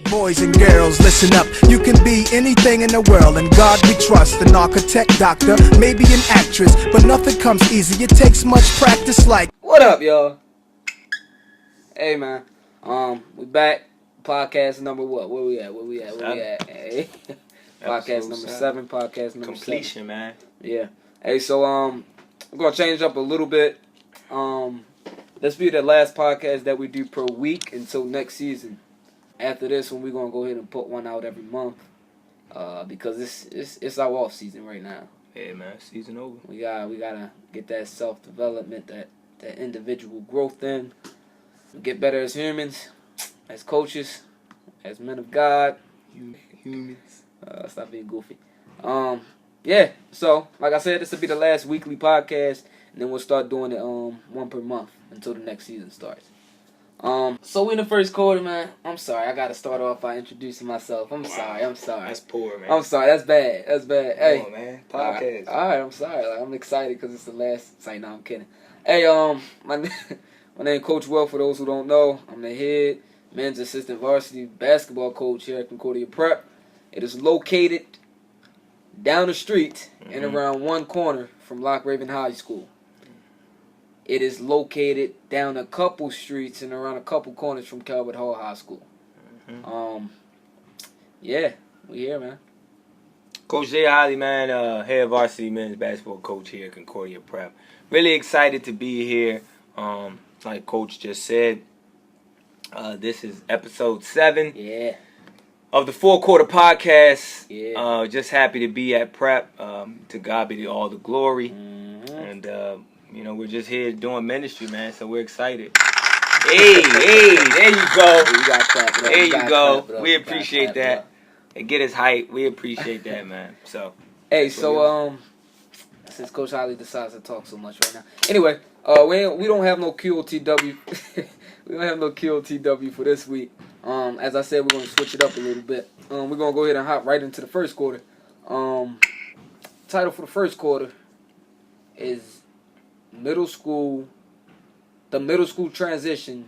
Boys and girls, listen up. You can be anything in the world, and God we trust. An architect, doctor, maybe an actress, but nothing comes easy. It takes much practice. Like, what up, y'all? Hey, man. We back. Podcast number what? Where we at? Hey. Podcast number 7. Podcast number completion, 7. Man. Yeah. Hey, so we're gonna change up a little bit. This be the last podcast that we do per week until next season. After this one, we're gonna go ahead and put one out every month, because it's our off season right now. Yeah, man, season over. We gotta get that self development, that individual growth in, get better as humans, as coaches, as men of God. Humans. Stop being goofy. Yeah. So like I said, this will be the last weekly podcast, and then we'll start doing it one per month until the next season starts. So we in the first quarter, man. I'm sorry, I gotta start off by introducing myself. I'm sorry. That's poor, man. I'm sorry, that's bad. Hey, come on, man. Podcast. All right, I'm sorry. Like, I'm excited because it's the last. Say, no, I'm kidding. Hey, my name Coach Will. For those who don't know, I'm the head men's assistant varsity basketball coach here at Concordia Prep. It is located down the street and around one corner from Lock Raven High School. It is located down a couple streets and around a couple corners from Calvert Hall High School. Yeah, we here, man. Coach Jay Holly, man, head varsity men's basketball coach here at Concordia Prep. Really excited to be here. Like Coach just said, this is episode 7 of the 4-quarter podcast. Yeah. Just happy to be at Prep. To God be all the glory. And we're just here doing ministry, man, so we're excited. Hey, there you go. There you go. We appreciate that. And get his height. We appreciate that, man. So. Hey, so since Coach Holly decides to talk so much right now. Anyway, we don't have no QOTW. We don't have no QOTW for this week. As I said, we're going to switch it up a little bit. We're going to go ahead and hop right into the first quarter. Title for the first quarter is the middle school transition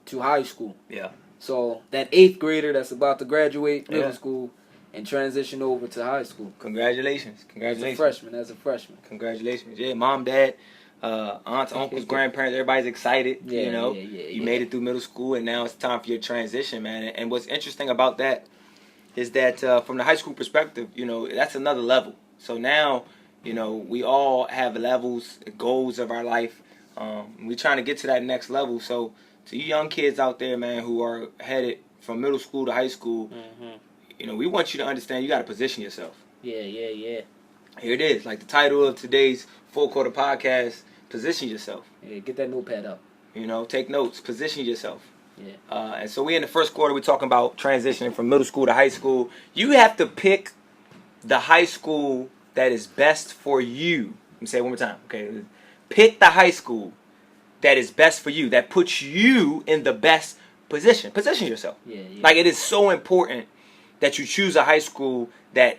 to high school. Yeah. So that 8th grader that's about to graduate middle school and transition over to high school. Congratulations. As a freshman. Congratulations. Yeah, mom, dad, aunts, uncles, grandparents, everybody's excited. You made it through middle school, and now it's time for your transition, man. And what's interesting about that is that from the high school perspective, that's another level. So now, we all have levels, goals of our life. We're trying to get to that next level. So to you young kids out there, man, who are headed from middle school to high school, we want you to understand you got to position yourself. Yeah. Here it is, like the title of today's 4-quarter podcast, position yourself. Yeah, get that notepad up. Take notes, position yourself. Yeah. And so we in the first quarter, we're talking about transitioning from middle school to high school. You have to pick the high school that is best for you. Let me say it one more time, okay? Pick the high school that is best for you, that puts you in the best position. Position yourself. Yeah. Like, it is so important that you choose a high school that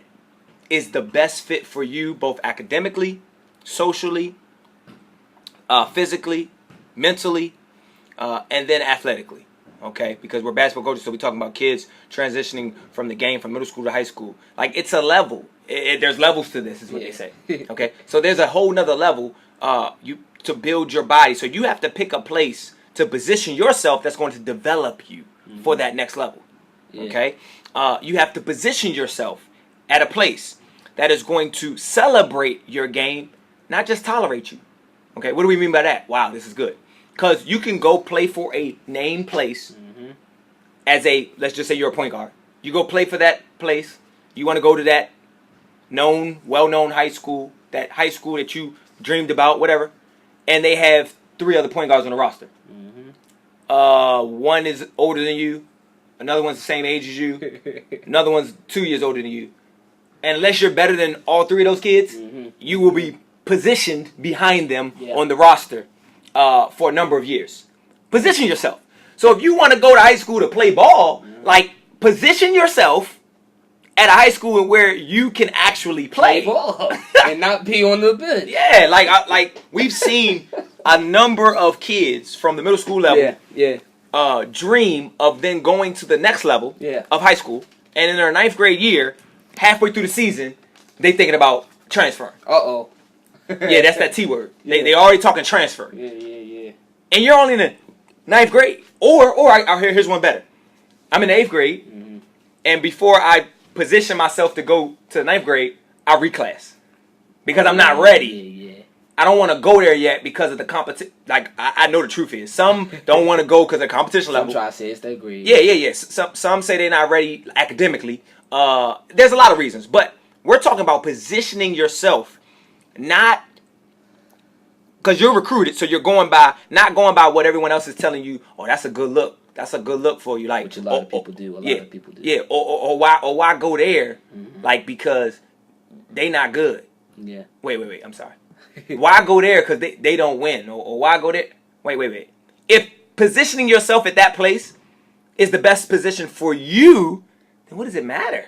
is the best fit for you, both academically, socially, physically, mentally, and then athletically. Okay, because we're basketball coaches, so we're talking about kids transitioning from the game from middle school to high school. Like, it's a level. There's levels to this, is what they say. Okay, so there's a whole nother level to build your body. So you have to pick a place to position yourself that's going to develop you for that next level. Okay, you have to position yourself at a place that is going to celebrate your game, not just tolerate you. Okay, what do we mean by that? Wow, this is good. Because you can go play for a named place as let's just say you're a point guard. You go play for that place. You want to go to that well-known high school, that high school that you dreamed about, whatever. And they have 3 other point guards on the roster. One is older than you. Another one's the same age as you. Another one's 2 years older than you. And unless you're better than all 3 of those kids, you will be positioned behind them on the roster for a number of years. Position yourself. So if you want to go to high school to play ball, like, position yourself at a high school where you can actually play ball and not be on the bench. Yeah, like we've seen a number of kids from the middle school level dream of then going to the next level Yeah. of high school, and in their 9th grade year, halfway through the season, they thinking about transferring. Uh-oh. Yeah, that's that T word. Yeah. They already talking transfer. Yeah. And you're only in the 9th grade. Here's one better. I'm in the 8th grade, and before I position myself to go to the 9th grade, I reclass. Because I'm not ready. Yeah. I don't want to go there yet because of the competition. Like, I know the truth is. Some don't want to go because of the competition level. Some try to say it's their grade. Yeah. Some say they're not ready academically. There's a lot of reasons. But we're talking about positioning yourself, not because you're recruited, so you're not going by what everyone else is telling you. Oh, that's a good look. That's a good look for you. Like, which a lot of people do. A lot of people do. Yeah, or why go there? Like, because they not good. Yeah. Wait. I'm sorry. Why go there because they don't win? Or why go there? Wait. If positioning yourself at that place is the best position for you, then what does it matter?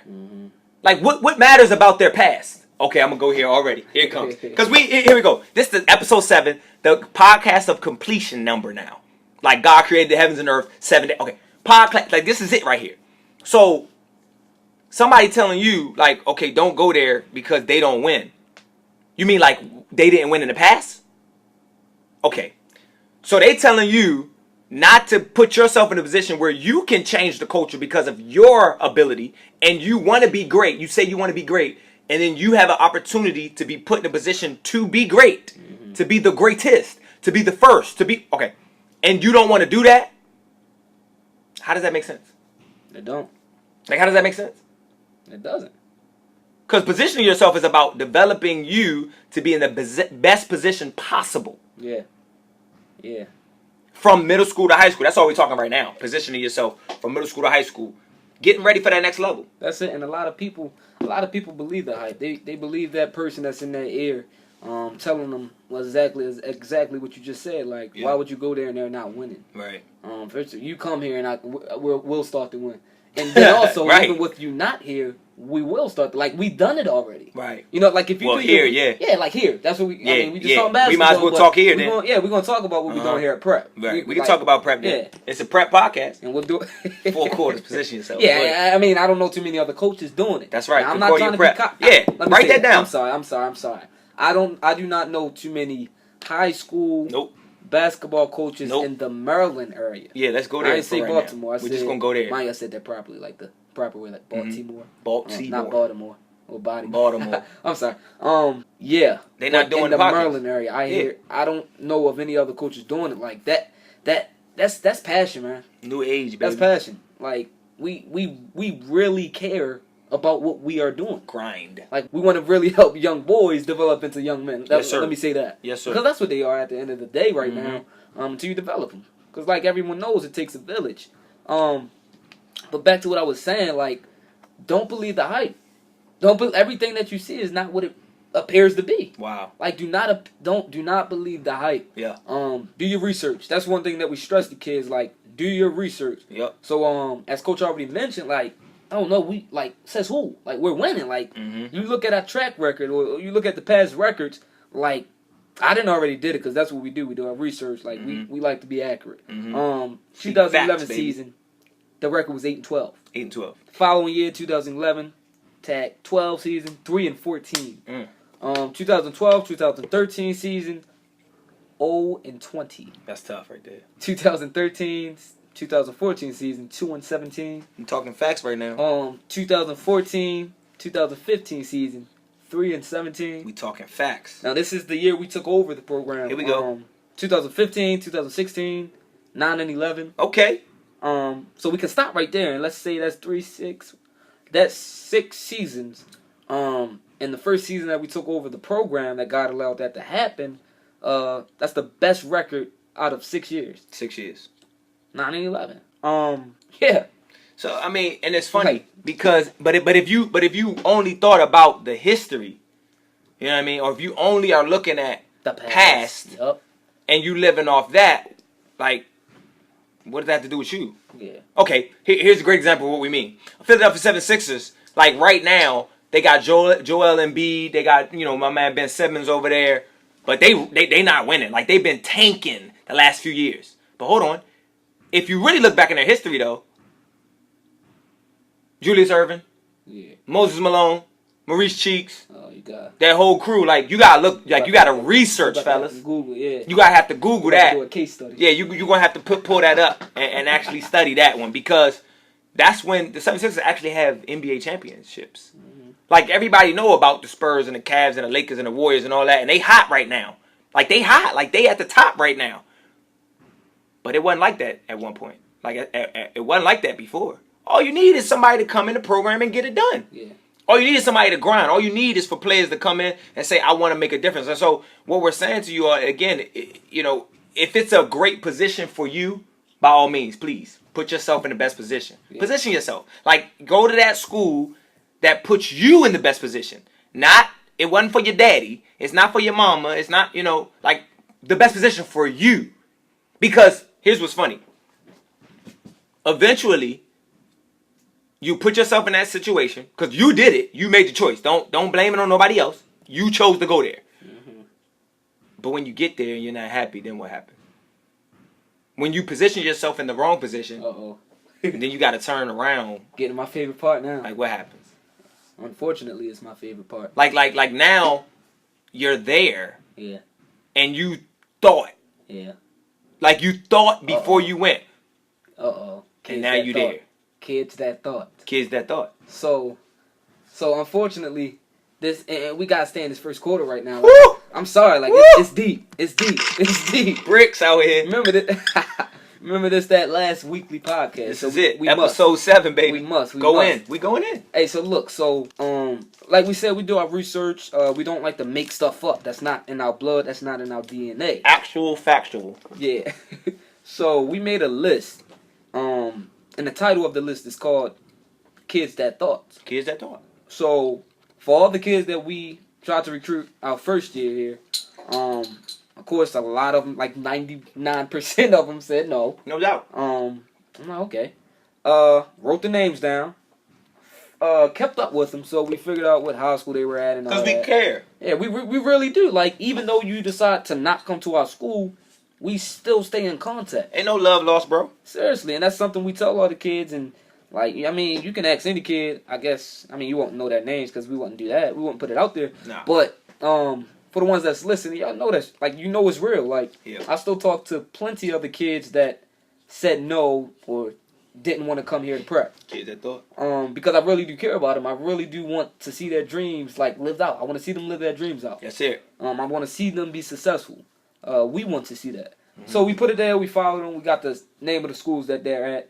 Like, what matters about their past? Okay, I'm going to go here already. Here it comes. Because here we go. This is episode 7, the podcast of completion number now. Like, God created the heavens and earth 7 days. Okay, podcast, like, this is it right here. So, somebody telling you, like, okay, don't go there because they don't win. You mean like they didn't win in the past? Okay. So they telling you not to put yourself in a position where you can change the culture because of your ability and you want to be great. You say you want to be great and then you have an opportunity to be put in a position to be great, to be the greatest, to be the first, to be, okay. And you don't want to do that? How does that make sense? It don't. Like, how does that make sense? It doesn't. Because positioning yourself is about developing you to be in the best position possible. Yeah. From middle school to high school. That's all we're talking right now. Positioning yourself from middle school to high school. Getting ready for that next level. That's it. And a lot of people believe the hype. They believe that person that's in their ear telling them exactly what you just said. Like, why would you go there and they're not winning? Right. First, you come here and we'll start to win. And then also, right. even with you not here, we will start. Like, we've done it already. Right. You know, like if you do here, yeah, like here. That's what we. Yeah, I mean, we just talking basketball. We might as well talk here then. We're gonna talk about what we're doing here at prep. Right. We can talk about prep. Then. Yeah. It's a prep podcast, and we'll do it. 4 quarters. Position yourself. Yeah, I mean, I don't know too many other coaches doing it. That's right. Now, I'm not trying to prep. be. Write that down. I'm sorry. I do not know too many high school. Basketball coaches in the Maryland area. Yeah, let's go there. I didn't say Baltimore. We're just gonna go there. Maya said that properly, like the proper way, like Baltimore. Baltimore. Not Baltimore. Or Baltimore. I'm sorry. Yeah. They're not doing in the podcast. Maryland area. I don't know of any other coaches doing it like that. That's passion, man. New age, baby. That's passion. Like we really care about what we are doing. Grind. Like, we want to really help young boys develop into young men. Yes, sir. Let me say that. Yes, sir. Because that's what they are at the end of the day right now, until you develop them. Because, like, everyone knows it takes a village. But back to what I was saying, like, don't believe the hype. Everything that you see is not what it appears to be. Wow. Like, do not believe the hype. Yeah. Do your research. That's one thing that we stress to kids, like, do your research. Yep. So, as Coach already mentioned, like, I don't know, says who? Like, we're winning. Like, you look at our track record, or you look at the past records, like, I didn't already did it, because that's what we do. We do our research. Like, we like to be accurate. 2011 season, the record was 8-12. 8-12. Following year, 2011, tag 12 season, 3-14. 2012, 2013 season, 0-20. That's tough right there. 2014 season, 2-17. I'm talking facts right now. 2014, 2015 season, 3-17. We talking facts. Now this is the year we took over the program. Here we go. 2015, 2016, 9-11. Okay. So we can stop right there and let's say that's 3-6. That's 6 seasons. And the first season that we took over the program that God allowed that to happen, that's the best record out of 6 years. 6 years. 9-11. Yeah. So I mean, and it's funny because, but if you only thought about the history, you know what I mean, or if you only are looking at the past, yep, and you living off that, like, what does that have to do with you? Yeah. Okay, here's a great example of what we mean. Philadelphia 76ers, like right now, they got Joel Embiid, they got, you know, my man Ben Simmons over there, but they not winning. Like, they've been tanking the last few years. But hold on. if you really look back in their history, though, Julius Erving, Moses Malone, Maurice Cheeks, you got that whole crew. Like, you gotta look, like, you gotta research, fellas. Google, yeah. You gotta have to Google that. Do a case study. Yeah, you're gonna have to pull that up and actually study that one, because that's when the 76ers actually have NBA championships. Like, everybody know about the Spurs and the Cavs and the Lakers and the Warriors and all that, and they hot right now. Like, they hot. Like, they at the top right now. But it wasn't like that at one point. Like, it wasn't like that before. All you need is somebody to come in the program and get it done. Yeah. All you need is somebody to grind. All you need is for players to come in and say, I want to make a difference. And so what we're saying to you are, again, you know, if it's a great position for you, by all means, please put yourself in the best position. Yeah. Position yourself. Like, go to that school that puts you in the best position. Not, it wasn't for your daddy. It's not for your mama. It's not, you know, like, the best position for you. Because here's what's funny. Eventually, you put yourself in that situation because you did it. You made the choice. Don't blame it on nobody else. You chose to go there. Mm-hmm. But when you get there and you're not happy, then what happens? When you position yourself in the wrong position, then you got to turn around. Getting my favorite part now. Like, what happens? Unfortunately, it's my favorite part. Like now, you're there. Yeah. And you thought. Yeah. Like, you thought before you went. And now you there. Kids that thought. Kids that thought. So unfortunately, this, and we gotta stay in this first quarter right now. Woo! I'm sorry, like it's deep. It's deep. It's deep. Bricks out here. Remember that last weekly podcast. This is it. Episode 7, baby. We must. Go in. We going in. Hey, so look, like we said, we do our research. We don't like to make stuff up. That's not in our blood. That's not in our DNA. Actual, factual. Yeah. So we made a list. And the title of the list is called Kids That Thought. Kids That Thought. So, for all the kids that we tried to recruit our first year here, of course, a lot of them, like 99% of them said no. No doubt. I'm like, okay. Wrote the names down. Kept up with them, so we figured out what high school they were at. Because we care. Yeah, we really do. Like, even though you decide to not come to our school, we still stay in contact. Ain't no love lost, bro. Seriously, and that's something we tell all the kids. And, like, I mean, you can ask any kid, I guess. I mean, you won't know their names because we wouldn't do that. We wouldn't put it out there. Nah. But for the ones that's listening, y'all know that, like, you know it's real. Like, I still talk to plenty of the kids that said no or didn't want to come here to prep. Kids that thought. Because I really do care about them. I really do want to see their dreams, like, lived out. I want to see them live their dreams out. That's it. I want to see them be successful. We want to see that. So we put it there, we followed them, we got the name of the schools that they're at.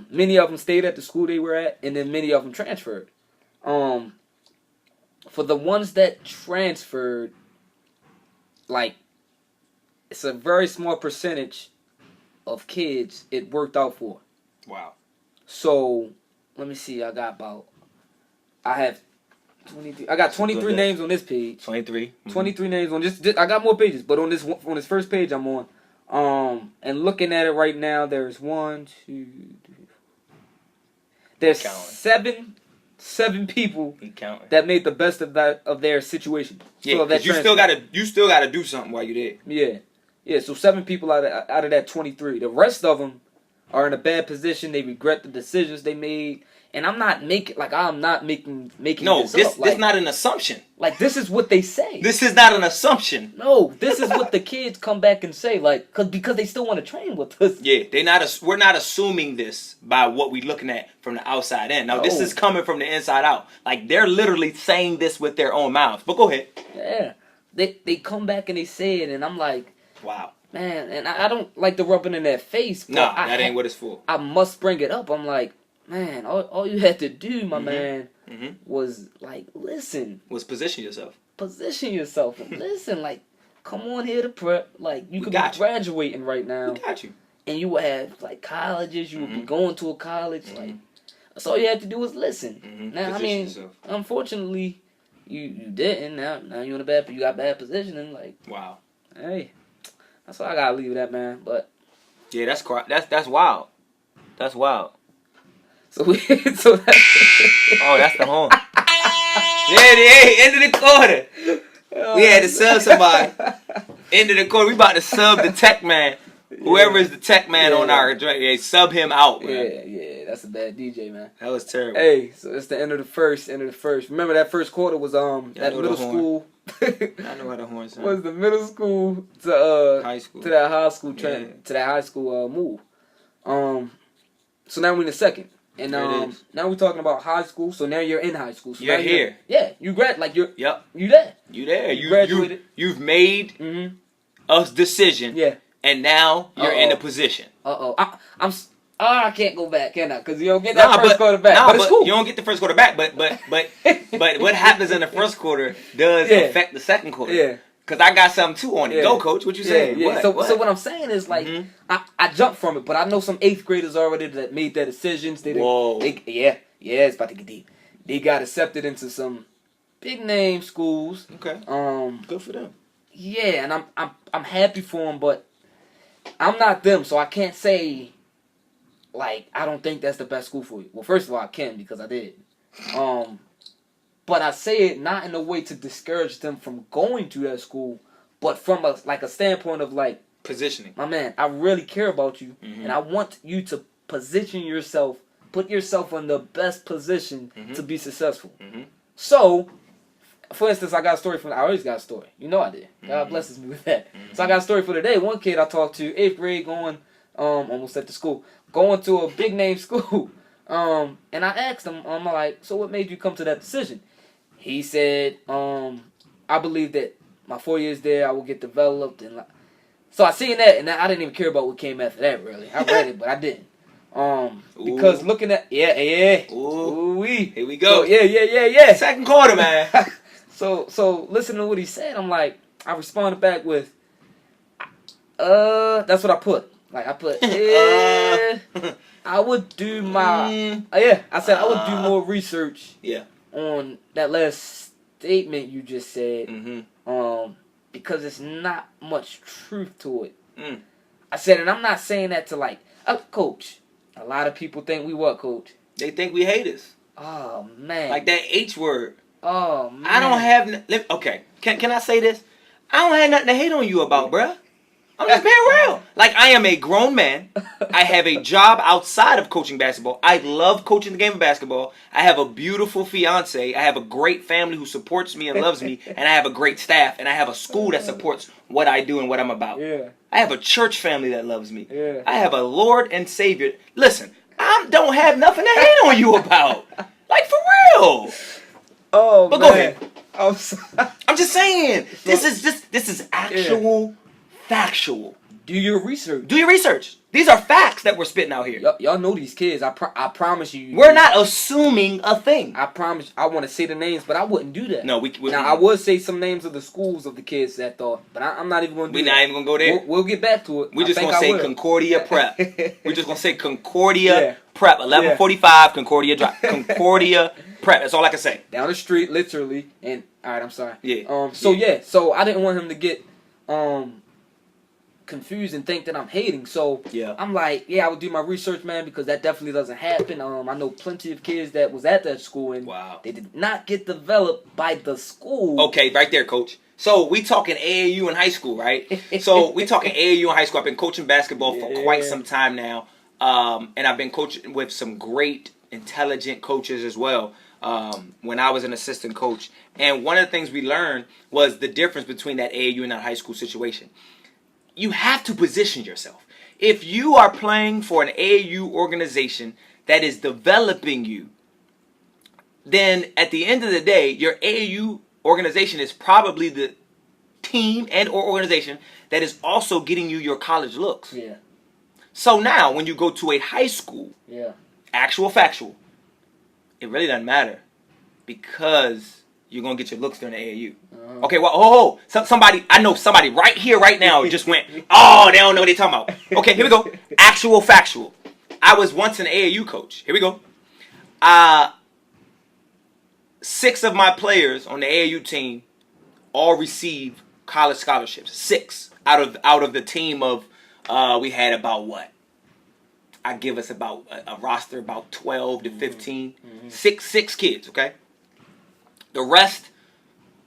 Many of them stayed at the school they were at, and then many of them transferred. For the ones that transferred, like, it's a very small percentage of kids it worked out for. Wow. So, let me see, I got 23. I got 23 names on this page. 23. 23 names on this. I got more pages, but on this first page I'm on. And looking at it right now, there's 1, 2, 3. There's seven people that made the best of their situation. Yeah, so that you still gotta do something while you're there. Yeah. So 7 people out of that 23. The rest of them are in a bad position. They regret the decisions they made. And I'm not making No, this up. This is not an assumption. Like, this is what they say. This is not an assumption. No, this is what the kids come back and say, like, because they still want to train with us. Yeah, we're not assuming this by what we're looking at from the outside in. Now, This is coming from the inside out. Like, they're literally saying this with their own mouths. But go ahead. Yeah. They come back and they say it, and I'm like, wow. Man, and I don't like to rub it in their face. But that ain't what it's for. I must bring it up. I'm like, man, all you had to do, my man, was, like, listen. Was position yourself. Position yourself. And listen, like, come on here to prep. Like, you could be graduating right now. We got you. And you would have, like, colleges. You would be going to a college. Like, that's all you had to do was listen. Now, position I mean, yourself. Unfortunately, you you in a you got bad positioning. Like, wow. Hey, that's why I gotta leave it at, man. But yeah, that's wild. That's wild. So that's oh, that's the horn. Yeah, end of the quarter. We had to sub somebody. End of the quarter. We about to sub the tech man. Whoever is the tech man on our joint, they sub him out, man. Yeah, that's a bad DJ, man. That was terrible. Hey, so it's the end of the first. Remember that first quarter was at middle school. I know how the horn sound. Was the middle school to High school. to that high school to that high school move. So now we're in the second. And now we're talking about high school. So now you're in high school. So you're here. You grad you You there. You there. You graduated. You've made a decision. Yeah. And now you're in a position. I can't go back, can I? Because you don't get that first quarter back. But it's cool. You don't get the first quarter back. But what happens in the first quarter does affect the second quarter. Yeah. Because I got something too on it. Go, coach. What you saying? Yeah. What? So what I'm saying is like I jumped from it, but I know some 8th graders already that made their decisions. Whoa. It's about to get deep. They got accepted into some big name schools. Okay. Good for them. Yeah, and I'm happy for them, but I'm not them, so I can't say like I don't think that's the best school for you. Well, first of all, I can because I did. But I say it not in a way to discourage them from going to that school, but from a standpoint of like positioning. My man, I really care about you, and I want you to position yourself, put yourself in the best position to be successful. So, for instance, I got a story I always got a story. You know I did. God blesses me with that. So I got a story for today. One kid I talked to, 8th grade, going almost at the school, going to a big name school. And I asked him, I'm like, so what made you come to that decision? He said, I believe that my 4 years there, I will get developed. So I seen that, and I didn't even care about what came after that, really. I read it, but I didn't. Because looking at, Ooh, here we go. So, yeah. Second quarter, man. So listening to what he said, I'm like, I responded back with, that's what I put. Like, I put, I would do my, I said I would do more research on that last statement you just said, because it's not much truth to it. I said, and I'm not saying that to like, coach, a lot of people think we what, coach? They think we haters. Oh, man. Like that H word. Oh, man. I don't have, okay, can I say this? I don't have nothing to hate on you about, bruh. I'm just being real. Like, I am a grown man. I have a job outside of coaching basketball. I love coaching the game of basketball. I have a beautiful fiance. I have a great family who supports me and loves me. And I have a great staff. And I have a school that supports what I do and what I'm about. Yeah. I have a church family that loves me. Yeah. I have a Lord and Savior. Listen, I don't have nothing to hate on you about. Like, for real. Oh, but man. Go ahead. I'm just saying. This is actual... factual. Do your research. Do your research. These are facts that we're spitting out here. Y'all know these kids. I promise you. We're not assuming a thing. I promise. I want to say the names, but I wouldn't do that. No, I would say some names of the schools of the kids that thought, but I'm not even going to do that. We're not even going to go there. We'll get back to it. We're just going to say Concordia Prep. We're just going to say Concordia Prep. 1145 Concordia Drive. Concordia Prep. That's all I can say. Down the street, literally. And all right, I'm sorry. Yeah. So I didn't want him to get confused and think that I'm hating. So I'm like, I would do my research, man, because that definitely doesn't happen. I know plenty of kids that was at that school and they did not get developed by the school. Okay, right there, coach. So we talking AAU in high school, right? So we talking AAU in high school. I've been coaching basketball for quite some time now, and I've been coaching with some great, intelligent coaches as well. When I was an assistant coach, and one of the things we learned was the difference between that AAU and that high school situation. You have to position yourself. If you are playing for an AAU organization that is developing you, then at the end of the day, your AAU organization is probably the team and or organization that is also getting you your college looks. Yeah. So now, when you go to a high school, actual factual, it really doesn't matter because you're going to get your looks during the AAU. Okay, well, somebody, I know somebody right here, right now just went, oh, they don't know what they're talking about. Okay, here we go. Actual factual. I was once an AAU coach. Here we go. 6 of my players on the AAU team all received college scholarships. 6 out of the team of, we had about what? I give us about a roster about 12 to 15. 6 kids, okay? The rest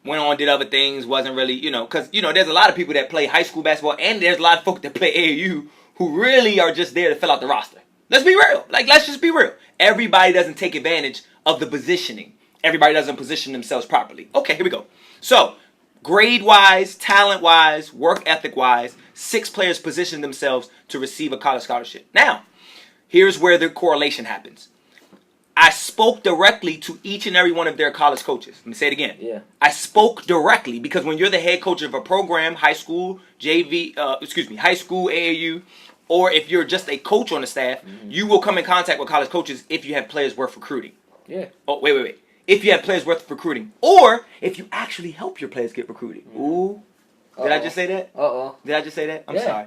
went on, did other things, wasn't really, because, there's a lot of people that play high school basketball, and there's a lot of folks that play AAU who really are just there to fill out the roster. Let's be real. Let's just be real. Everybody doesn't take advantage of the positioning. Everybody doesn't position themselves properly. Okay, here we go. So, grade-wise, talent-wise, work ethic-wise, 6 players position themselves to receive a college scholarship. Now, here's where the correlation happens. I spoke directly to each and every one of their college coaches. Let me say it again. Yeah. I spoke directly because when you're the head coach of a program, high school, high school, AAU, or if you're just a coach on the staff, you will come in contact with college coaches if you have players worth recruiting. Yeah. Oh, wait. If you have players worth recruiting, or if you actually help your players get recruited. Ooh. Did I just say that? Did I just say that? I'm sorry.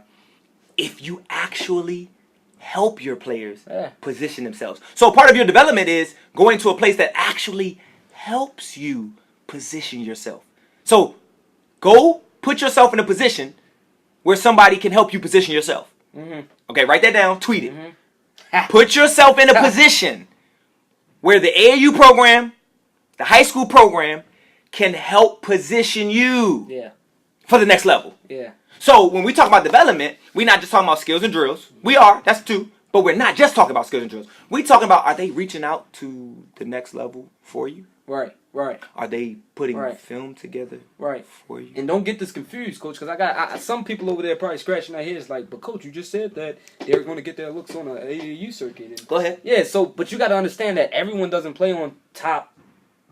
If you actually help your players position themselves. So part of your development is going to a place that actually helps you position yourself. So go put yourself in a position where somebody can help you position yourself. Okay, write that down. Tweet it. Put yourself in a position where the AAU program, the high school program, can help position you for the next level. Yeah. So when we talk about development, we're not just talking about skills and drills. We are, that's 2. But we're not just talking about skills and drills. We're talking about, are they reaching out to the next level for you? Right. Are they putting film together for you? And don't get this confused, Coach, because I got some people over there probably scratching their heads like, but Coach, you just said that they're going to get their looks on an AAU circuit. And go ahead. Yeah, but you got to understand that everyone doesn't play on top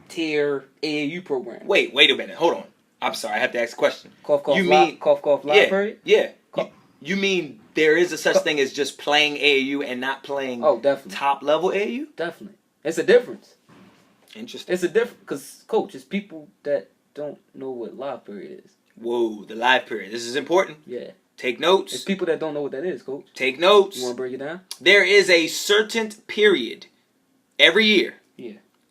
tier AAU programs. Wait a minute. Hold on. I'm sorry, I have to ask a question. Cough, library? Yeah. You mean there is a such thing as just playing AAU and not playing definitely. top level AAU? Definitely. It's a difference. Interesting. It's a difference because, Coach, it's people that don't know what live period is. Whoa, the live period. This is important. Yeah. Take notes. It's people that don't know what that is, Coach. Take notes. You want to break it down? There is a certain period every year,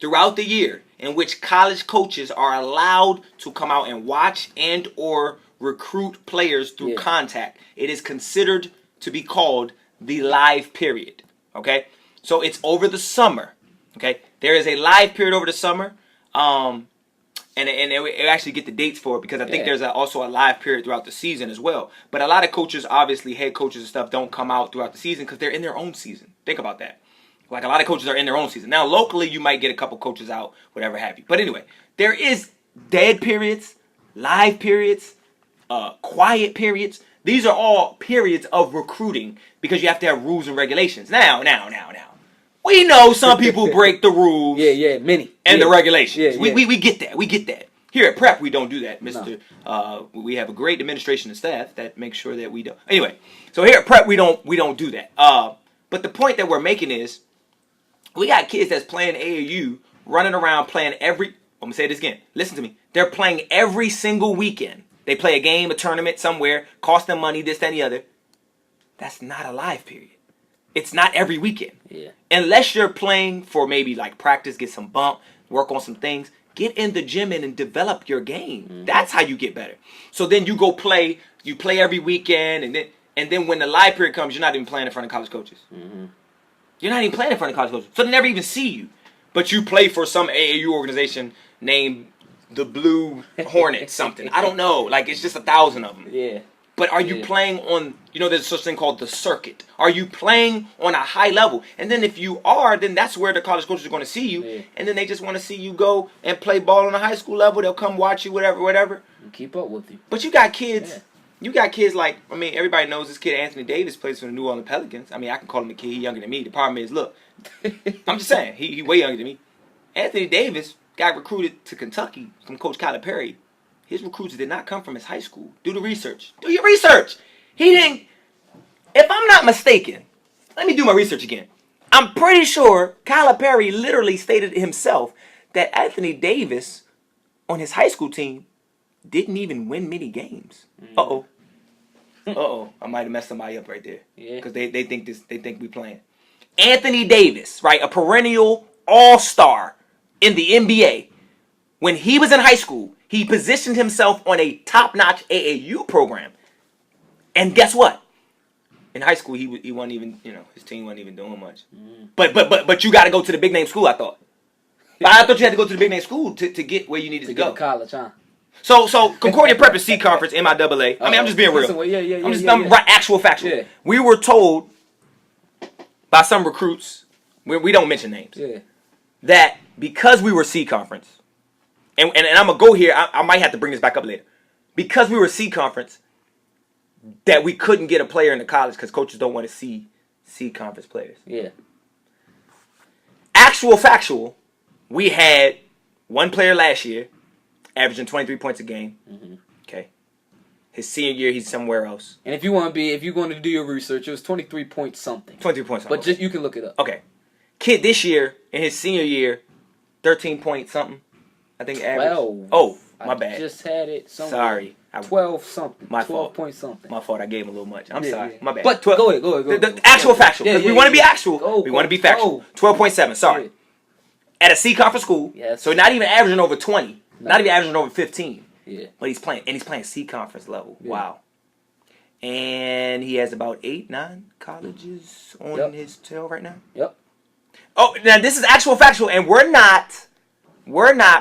throughout the year, in which college coaches are allowed to come out and watch and or recruit players through contact. It is considered to be called the live period. Okay? So it's over the summer. Okay? There is a live period over the summer. And it actually get the dates for it because I think there's also a live period throughout the season as well. But a lot of coaches, obviously head coaches and stuff, don't come out throughout the season because they're in their own season. Think about that. Like a lot of coaches are in their own season. Now locally you might get a couple coaches out, whatever have you. But anyway, there is dead periods, live periods, quiet periods. These are all periods of recruiting because you have to have rules and regulations. Now. We know some people break the rules. Many. And the regulations. Yeah. We get that. Here at Prep, we don't do that, Mr. No. We have a great administration and staff that makes sure that we don't. Anyway, so here at Prep, we don't do that. But the point that we're making is, we got kids that's playing AAU, running around playing I'm going to say this again. Listen to me. They're playing every single weekend. They play a game, a tournament somewhere, cost them money, this, that, and the other. That's not a live period. It's not every weekend. Yeah. Unless you're playing for maybe like practice, get some bump, work on some things. Get in the gym and develop your game. Mm-hmm. That's how you get better. So then you go play. You play every weekend, and then when the live period comes, you're not even playing in front of college coaches. Mm-hmm. You're not even playing in front of college coaches. So they never even see you. But you play for some AAU organization named the Blue Hornets something. I don't know. Like, it's just 1,000 of them. Yeah. But are you playing on, there's such thing called the circuit. Are you playing on a high level? And then if you are, then that's where the college coaches are going to see you. Yeah. And then they just want to see you go and play ball on a high school level. They'll come watch you, whatever. And keep up with you. But you got kids. Yeah. You got kids like, everybody knows this kid Anthony Davis plays for the New Orleans Pelicans. I can call him a kid. He's younger than me. The problem is, look, I'm just saying, he way younger than me. Anthony Davis got recruited to Kentucky from Coach Calipari. His recruits did not come from his high school. Do the research. Do your research. He didn't, if I'm not mistaken, let me do my research again. I'm pretty sure Calipari literally stated himself that Anthony Davis on his high school team didn't even win many games. I might have messed somebody up right there. Yeah. Because they think we playing. Anthony Davis, right? A perennial all-star in the NBA. When he was in high school, he positioned himself on a top-notch AAU program. And guess what? In high school, he wasn't even, his team wasn't even doing much. Mm. But you got to go to the big-name school, I thought. But I thought you had to go to the big-name school to get where you needed to go. To college, huh? So Concordia Prep is C conference, MIAA. I mean, I'm just being real. I'm right, actual factual. Yeah. We were told by some recruits, we don't mention names, that because we were C conference, and I'm gonna go here. I might have to bring this back up later. Because we were C conference, that we couldn't get a player in the college because coaches don't want to see C conference players. Yeah. Actual factual, we had one player last year, averaging 23 points a game. Mm-hmm. Okay. His senior year, he's somewhere else. And if you're going to do your research, it was 23 point something. 23 points something. But just you can look it up. Okay. Kid this year, in his senior year, 13 point something. I think average. 12. Oh, my bad. I just had it somewhere. Sorry. 12 something. My 12 fault. point something. My fault. I gave him a little much. I'm Yeah, sorry. yeah. My bad. But 12, go ahead. The actual factual. Because we want to be actual. We want to be factual. Go. 12.7. Sorry. Yeah. At a C conference school. Yes. So not even averaging over 20. No. Not even averaging over 15. Yeah. But he's playing C conference level. Yeah. Wow. And he has about 8-9 colleges on his tail right now. Yep. Oh, now this is actual factual, and we're not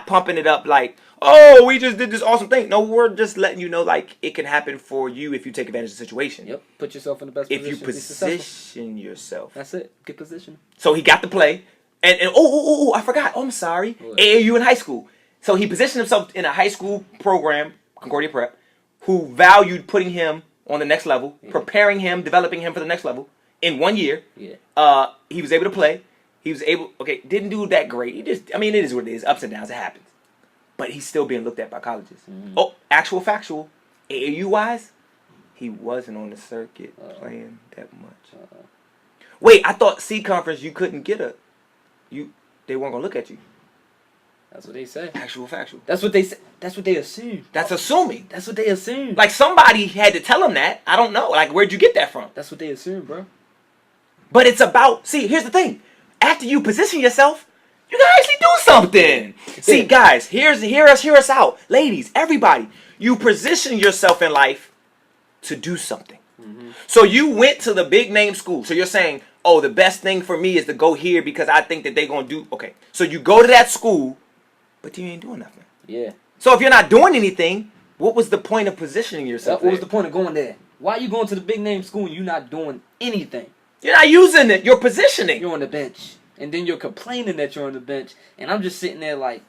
pumping it up like, oh, we just did this awesome thing. No, we're just letting you know, like, it can happen for you if you take advantage of the situation. Yep. Put yourself in the best If position. you position yourself. That's it. Get position. So he got to play. And I forgot. Oh, I'm sorry. What? AAU in high school. So he positioned himself in a high school program, Concordia Prep, who valued putting him on the next level, preparing him, developing him for the next level in 1 year. Yeah. He was able to play. He was able, didn't do that great. It is what it is. Ups and downs, it happens. But he's still being looked at by colleges. Mm-hmm. Oh, actual factual. AAU-wise, he wasn't on the circuit playing that much. Wait, I thought C conference you couldn't get they weren't going to look at you. That's what they say. Actual factual. That's what they say. That's what they assume. That's assuming. That's what they assume. Like somebody had to tell him that. I don't know. Like, where'd you get that from? That's what they assume, bro. But it's about, see, here's the thing. After you position yourself, you gotta actually do something. See, guys, hear us out. Ladies, everybody, you position yourself in life to do something. Mm-hmm. So you went to the big name school. So you're saying, oh, the best thing for me is to go here because I think that they're gonna do, okay. So you go to that school, but you ain't doing nothing. Yeah. So if you're not doing anything, what was the point of positioning yourself? What was the point of going there? Why are you going to the big name school and you're not doing anything? You're not using it. You're positioning. You're on the bench. And then you're complaining that you're on the bench. And I'm just sitting there like...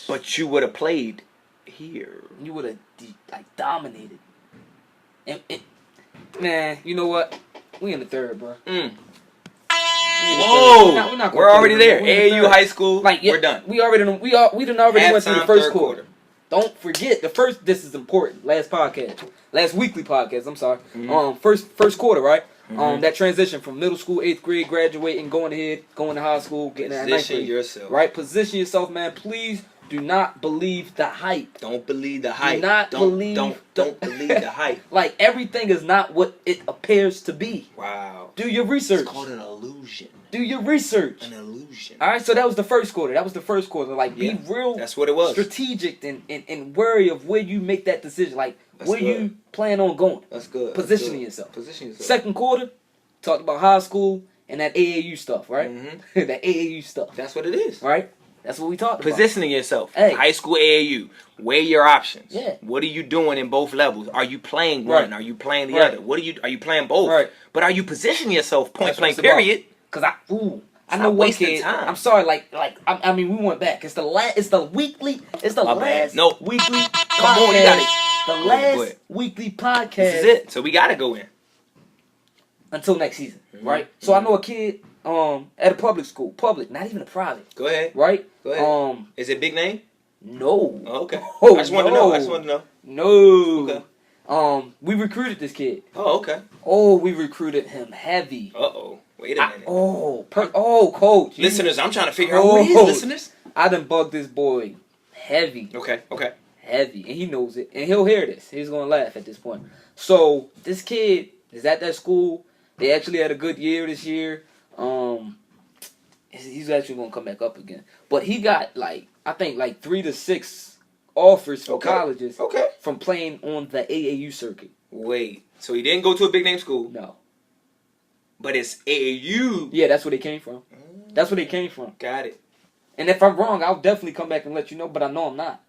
But you would have played here. You would have dominated. And man, you know what? We in the third, bro. Whoa! We're already there. AAU high school. We're done. We done already went through the first quarter. Don't forget this is important. Last weekly podcast. I'm sorry. Mm-hmm. First quarter, right? Mm-hmm. That transition from middle school, 8th grade, graduating, going to high school, getting that 9th grade. Position yourself. Right? Position yourself, man. Please do not believe the hype. Don't believe the hype. Don't believe the hype. Like, everything is not what it appears to be. Wow. Do your research. It's called an illusion. Do your research. An illusion. All right, so that was the first quarter. Like, be real. That's what it was. Strategic and wary of where you make that decision. Like, where you plan on going. That's good. Positioning yourself. Position yourself. Second quarter, talked about high school and that AAU stuff, right? Mm-hmm. That AAU stuff. That's what it is. Right? That's what we talked about. Positioning yourself. Hey. High school AAU. Weigh your options. Yeah. What are you doing in both levels? Are you playing one? Right. Are you playing the Right. other? Are you playing both? Right. But are you positioning yourself point That's blank what it's period? Because I know one kid. time. I'm sorry, I mean, we went back. It's the weekly. It's the My last bad. No. weekly. Come on, you got it. The Go last ahead. weekly podcast. This is it. So we gotta go in until next season, right? So I know a kid at a public school, not even a private. Go ahead. Right? Go ahead. Is it big name? No. Oh, okay. Oh, I just wanted to know. No. Okay. We recruited this kid. Oh, okay. Oh, we recruited him heavy. Uh-oh. Wait a minute. Coach. Listeners, I'm trying to figure out who he is, listeners. I done bugged this boy heavy. Okay. Heavy. And he knows it. And he'll hear this. He's going to laugh at this point. So, this kid is at that school. They actually had a good year this year. He's actually going to come back up again. But he got, I think 3 to 6 offers from colleges from playing on the AAU circuit. Wait. So he didn't go to a big name school? No. But it's AAU. Yeah, that's where they came from. That's where they came from. Got it. And if I'm wrong, I'll definitely come back and let you know, but I know I'm not.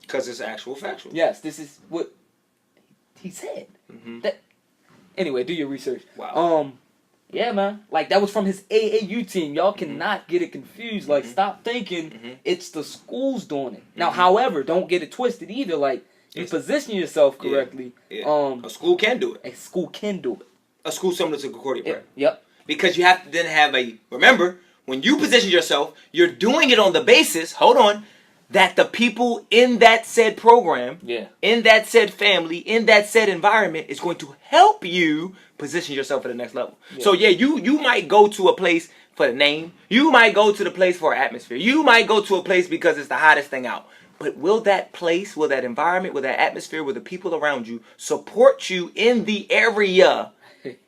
Because it's actual factual. Yes, this is what he said. Mm-hmm. That anyway, do your research. Wow. Yeah, man. Like, that was from his AAU team. Y'all cannot get it confused. Like, stop thinking it's the schools doing it. Now, however, don't get it twisted either. Like, you position yourself correctly. Yeah. A school can do it. A school can do it. A school similar to Concordia Prep. Yep. Because you have to then have remember, when you position yourself, you're doing it on the basis, that the people in that said program, in that said family, in that said environment is going to help you position yourself at the next level. Yeah. So you might go to a place for the name. You might go to the place for atmosphere. You might go to a place because it's the hottest thing out. But will that place, will that environment, will that atmosphere, will the people around you support you in the area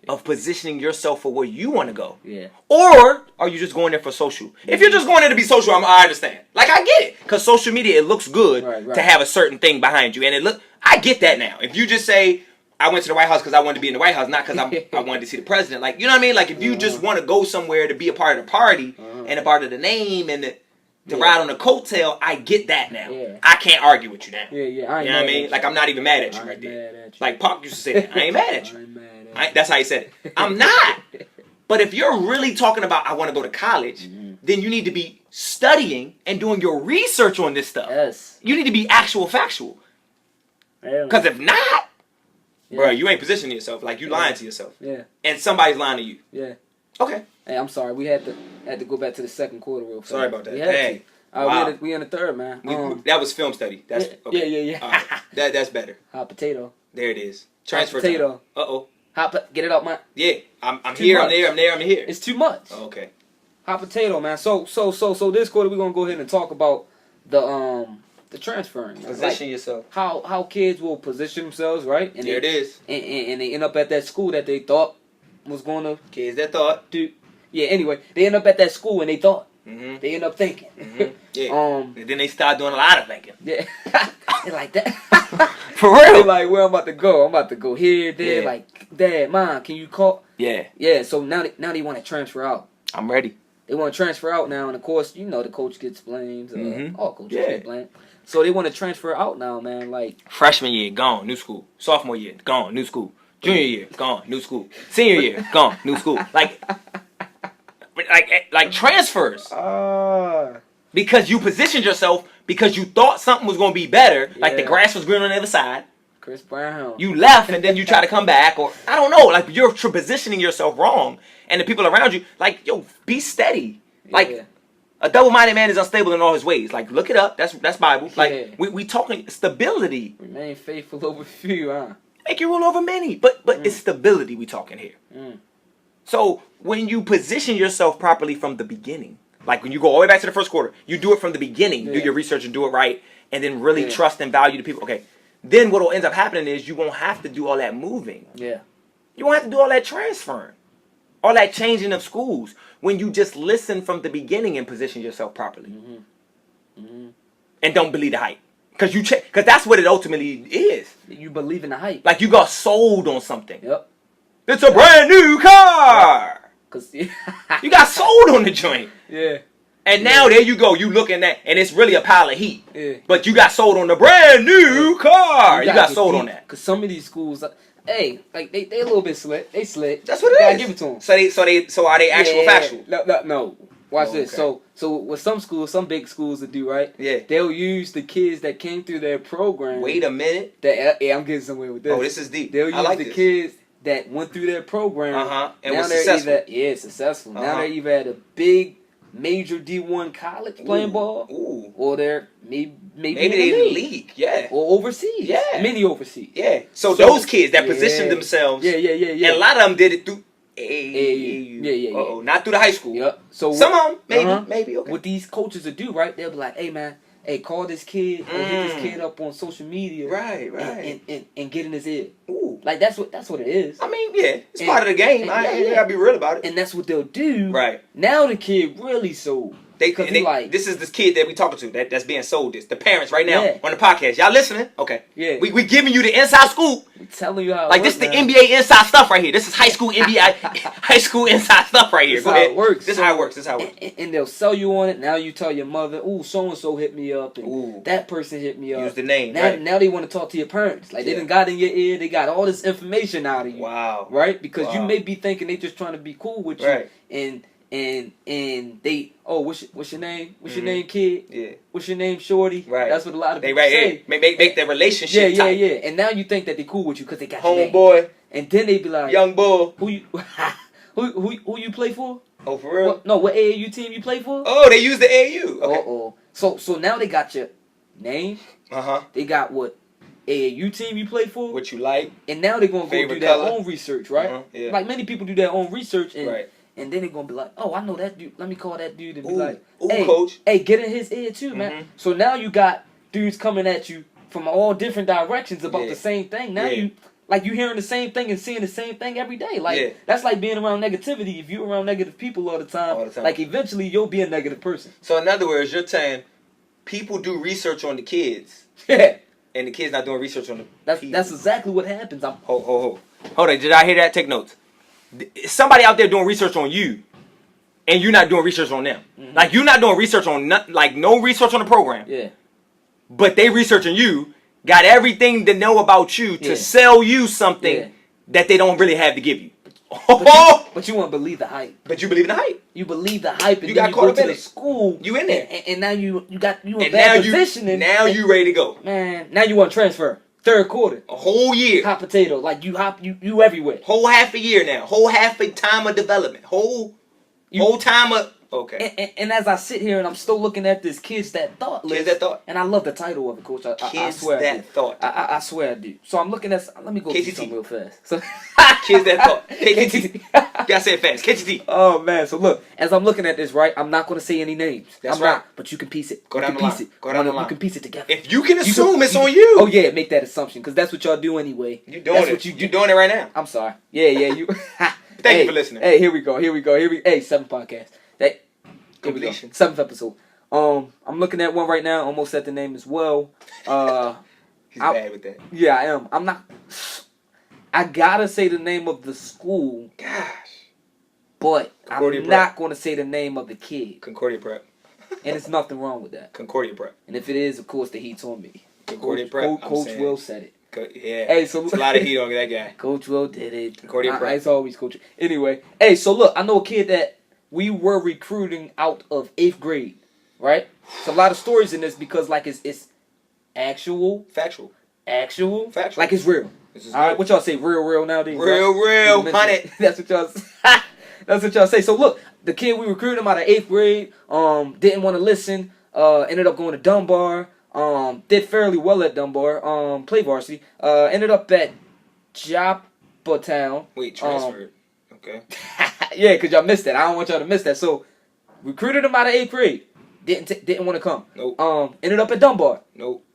of positioning yourself for where you want to go? Yeah. Or are you just going there for social? If you're just going there to be social, I understand. Like, I get it. Because social media, it looks good to have a certain thing behind you. And I get that now. If you just say, I went to the White House because I wanted to be in the White House, not because I wanted to see the president. Like, you know what I mean? Like, if you just want to go somewhere to be a part of the party and a part of the name and to ride on the coattail, I get that now. Yeah. I can't argue with you now. Yeah. You know what I mean? Like, I'm not even mad at you right there. Like, Pop used to say that. I ain't mad at you. That's how he said it. I'm not. But if you're really talking about I want to go to college, then you need to be studying and doing your research on this stuff. Yes. You need to be actual factual. Because if not, bro, you ain't positioning yourself. Like, you lying to yourself. Yeah. And somebody's lying to you. Yeah. Okay. Hey, I'm sorry. We had to go back to the second quarter real fast. Sorry about that. Hey. Wow. We in the third, man. That was film study. That's okay. Yeah. That's better. Hot potato. There it is. Transfer hot potato. time. Uh-oh. Get it out, man. Yeah. I'm here. Much. I'm there. I'm here. It's too much. Oh, okay. Hot potato, man. So this quarter we're gonna go ahead and talk about the transferring. Man. Position yourself. How kids will position themselves, right? And there it is. And they end up at that school that they thought was gonna kids that thought. Yeah. Anyway, they end up at that school and they thought. Mm-hmm. They end up thinking. Mm-hmm. Yeah. And then they start doing a lot of thinking. Yeah. They like that. For real. They like, where I'm about to go. I'm about to go here, there. Yeah. Like, Dad, Mom, can you call? Yeah. Yeah. So now they want to transfer out. I'm ready. They want to transfer out now, and of course, you know the coach gets blamed. All coaches get blamed. So they want to transfer out now, man. Like, freshman year, gone, new school. Sophomore year, gone, new school. Junior year, gone, new school. Senior year, gone, new school. Like transfers. Because you positioned yourself because you thought something was going to be better. Yeah. Like the grass was green on the other side. Chris Brown. You left and then you try to come back, or I don't know. Like, you're positioning yourself wrong, and the people around you, like, yo, be steady. Like, a double-minded man is unstable in all his ways. Like, look it up. That's Bible. Like, we talking stability. Remain faithful over few, huh? Make you rule over many. But it's stability we talking here. So when you position yourself properly from the beginning, like when you go all the way back to the first quarter, you do it from the beginning, do your research and do it right, and then really trust and value the people. Okay, then what will end up happening is you won't have to do all that moving. Yeah. You won't have to do all that transferring, all that changing of schools, when you just listen from the beginning and position yourself properly. And don't believe the hype. Because that's what it ultimately is. You believe in the hype. Like, you got sold on something. Yep. It's a brand new car. Cause you got sold on the joint. Yeah. And now there you go. You looking at, and it's really a pile of heat. Yeah. But you got sold on the brand new car. You got sold on that. Cause some of these schools, hey, like they a little bit slick. They slick. That's what it is. Gotta give it to them. So are they actual factual? No. Watch this. So with some schools, some big schools that do right. Yeah. They'll use the kids that came through their program. Wait a minute. I'm getting somewhere with this. Oh, this is deep. They'll use the kids that went through their program. And now was successful. Successful. Now they're either at a big major D1 college playing ball, or they're maybe they in the league, or overseas, many overseas, So those kids that positioned themselves, and a lot of them did it through AAU, not through the high school. Yep. So some of them, maybe. Okay. What these coaches will do, right? They'll be like, "Hey, man, call this kid, or hit this kid up on social media, right, and get in his ear." Like that's what it is. I mean, it's part of the game. I gotta be real about it. And that's what they'll do. Right. Now the kid really sold. This is this kid that we talking to that's being sold this. The parents right now Yeah. on the podcast. Y'all listening? Okay. Yeah. We giving you the inside scoop. We telling you how. Like this, the NBA inside stuff right here. This is high school NBA, high school inside stuff right here. This Go how ahead. it works. This is how it works. This is how it works. And they'll sell you on it. Now you tell your mother, "Ooh, so and so hit me up, and Ooh. that person hit me up." Use the name. Now, Right. now they want to talk to your parents. Like they done got in your ear. They got all this information out of you. Wow. Right? Because you Wow. may be thinking they just trying to be cool with you. Right. And they what's your name? What's your Mhm. name, kid? Yeah. What's your name, shorty? Right. That's what a lot of They people right say. here. Make their relationship tight. Yeah. And now you think that they cool with you because they got your name. Homeboy, And then they be like, young bull. who you who you play for? Oh, for real? What AAU team you play for? Oh, they use the AU. Okay. Uh-oh. So now they got your name. They got what AAU team you play for. What you like? And now they're gonna go Favorite do their color? own research, right? Yeah. Like many people do their own research, and Right. and then they're gonna be like, oh, I know that dude. Let me call that dude and be Ooh. like, Ooh, hey, coach. hey, get in his ear too, man. Mhm. So now you got dudes coming at you from all different directions about Yeah. the same thing. Now Yeah. you hearing the same thing and seeing the same thing every day. Like Yeah. that's like being around negativity. If you're around negative people all the time, like eventually you'll be a negative person. So in other words, you're saying people do research on the kids, Yeah. and the kids not doing research on the people. That's exactly what happens. Hold on. Did I hear that? Take notes. Somebody out there doing research on you, and you're not doing research on them. Mhm. Like you're not doing research on no research on the program. Yeah. But they researching you, got everything to know about you to sell you something that they don't really have to give you. But you won't believe the hype. But you believe in the hype. You believe the hype, and You then got you caught go up to in the it. school. You in there. And now you in And bad now position. you ready to go. Man, now you want to transfer. Third quarter. A whole year. Hot potato. Like you everywhere. Whole half a year now. Whole half a time of development. Whole time of... Okay. And as I sit here and I'm still looking at this Kids That Thought list. Kids That Thought. And I love the title of it, Coach. I Kids swear That I do. Thought. I swear I do. So I'm looking at... Let me go through KTT. something real fast. So, Kids That Thought. KTT. Gotta say it fast. KTT. Oh, man. So look, as I'm looking at this, right, I'm not going to say any names. That's I'm right. not, but you can piece it. Go You down can the piece line. it. Go down the line. You can piece it together. If you can assume it's on you. Oh, yeah, make that assumption, because that's what y'all do anyway. You doing That's it. what you do. You doing it right now. I'm sorry. Yeah, you. Thank you for listening. Hey, here we go. Hey, 7 podcast. Here we go. Completion. 7th episode. I'm looking at one right now. Almost at the name as well. He's bad with that. Yeah, I am. I'm not. I gotta say the name of the school, Gosh. but Concordia I'm Prep. not going to say the name of the kid. Concordia Prep. And there's nothing wrong with that. Concordia Prep. And if it is, of course, the heat's on me. Concordia Prep. Coach Will said it. Yeah. Hey, so It's a lot of heat on that guy. Coach Will did it. Concordia Prep. It's always Coach. Anyway, hey, so look, I know a kid that we were recruiting out of 8th grade, right? It's a lot of stories in this because, like, it's actual, Factual. like it's real. This is All right, good. what y'all say? Real nowadays. Real, right? 100. That's what y'all. That's what y'all say. So look, the kid we recruited him out of 8th grade. Didn't want to listen. Ended up going to Dunbar. Did fairly well at Dunbar. Played varsity. Ended up at Joppatown. Wait, transferred. Okay. Yeah, because y'all missed that. I don't want y'all to miss that. So recruited him out of 8th grade. Didn't want to come. Nope. Ended up at Dunbar. Nope.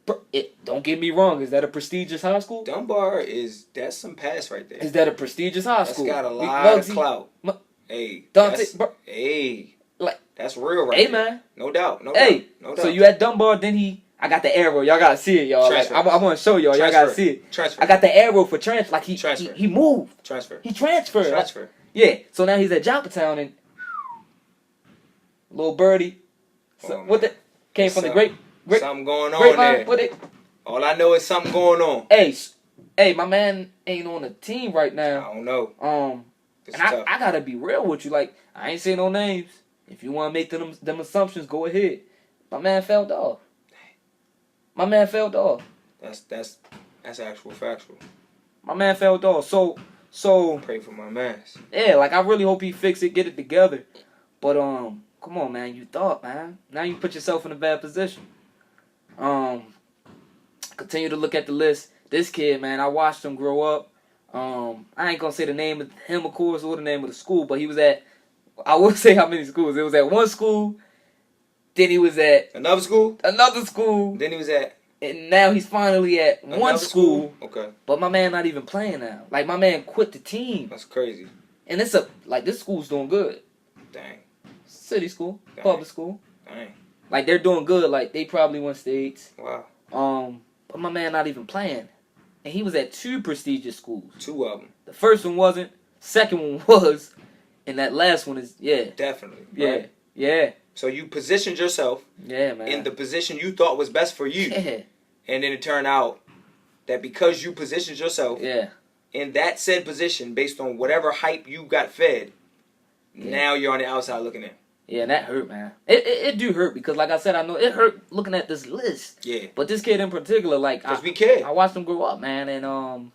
Don't get me wrong. Is that a prestigious high school? Dunbar that's some pass right there. Is that a prestigious high school? That's got a lot of clout. Hey, Dante, that's real right hey, there. man. No doubt. No Hey, doubt. No doubt. so you at Dunbar, then I got the arrow. Y'all gotta see it, y'all. Like, I want to show y'all. Y'all gotta see it. Transfer. I got the arrow for transfer. Like Transfer. he moved. Transfer. He transferred. Transfer. Yeah. So now he's at Joppatown and little birdie. So, what the came from the great something going on grapevine? there. What it? All I know is something going on. Hey, my man ain't on the team right I now. don't know. And I gotta be real with you. Like, I ain't saying no names. If you want to make them assumptions, go ahead. My man fell off. That's actual factual. My man fell off. So Pray for my mans. yeah, like I really hope he fix it, get it together. But come on, man. You thought, man. Now you put yourself in a bad position. Continue to look at the list. This kid, man, I watched him grow up. I ain't gonna say the name of him, of course, or the name of the school, but he was at. I will say how many schools. It was at one school. Then he was at another school. Then he was at. And now he's finally at one school. Okay. But my man not even playing now. Like, my man quit the team. That's crazy. And this school's doing good. Dang. City school. Dang. Public school. Dang. Like, they're doing good. Like, they probably won states. Wow. But my man not even playing. And he was at 2 prestigious schools. 2 of them. The first one wasn't. Second one was. And that last one is, Definitely. Yeah. Right? Yeah. So you positioned yourself Man. in the position you thought was best for you. Yeah. And then it turned out that because you positioned yourself in that said position based on whatever hype you got fed, now you're on the outside looking in. Yeah, and that hurt, man. It do hurt because, like I said, I know it hurt looking at this list. Yeah. But this kid in particular, like, we care. I watched him grow up, man, and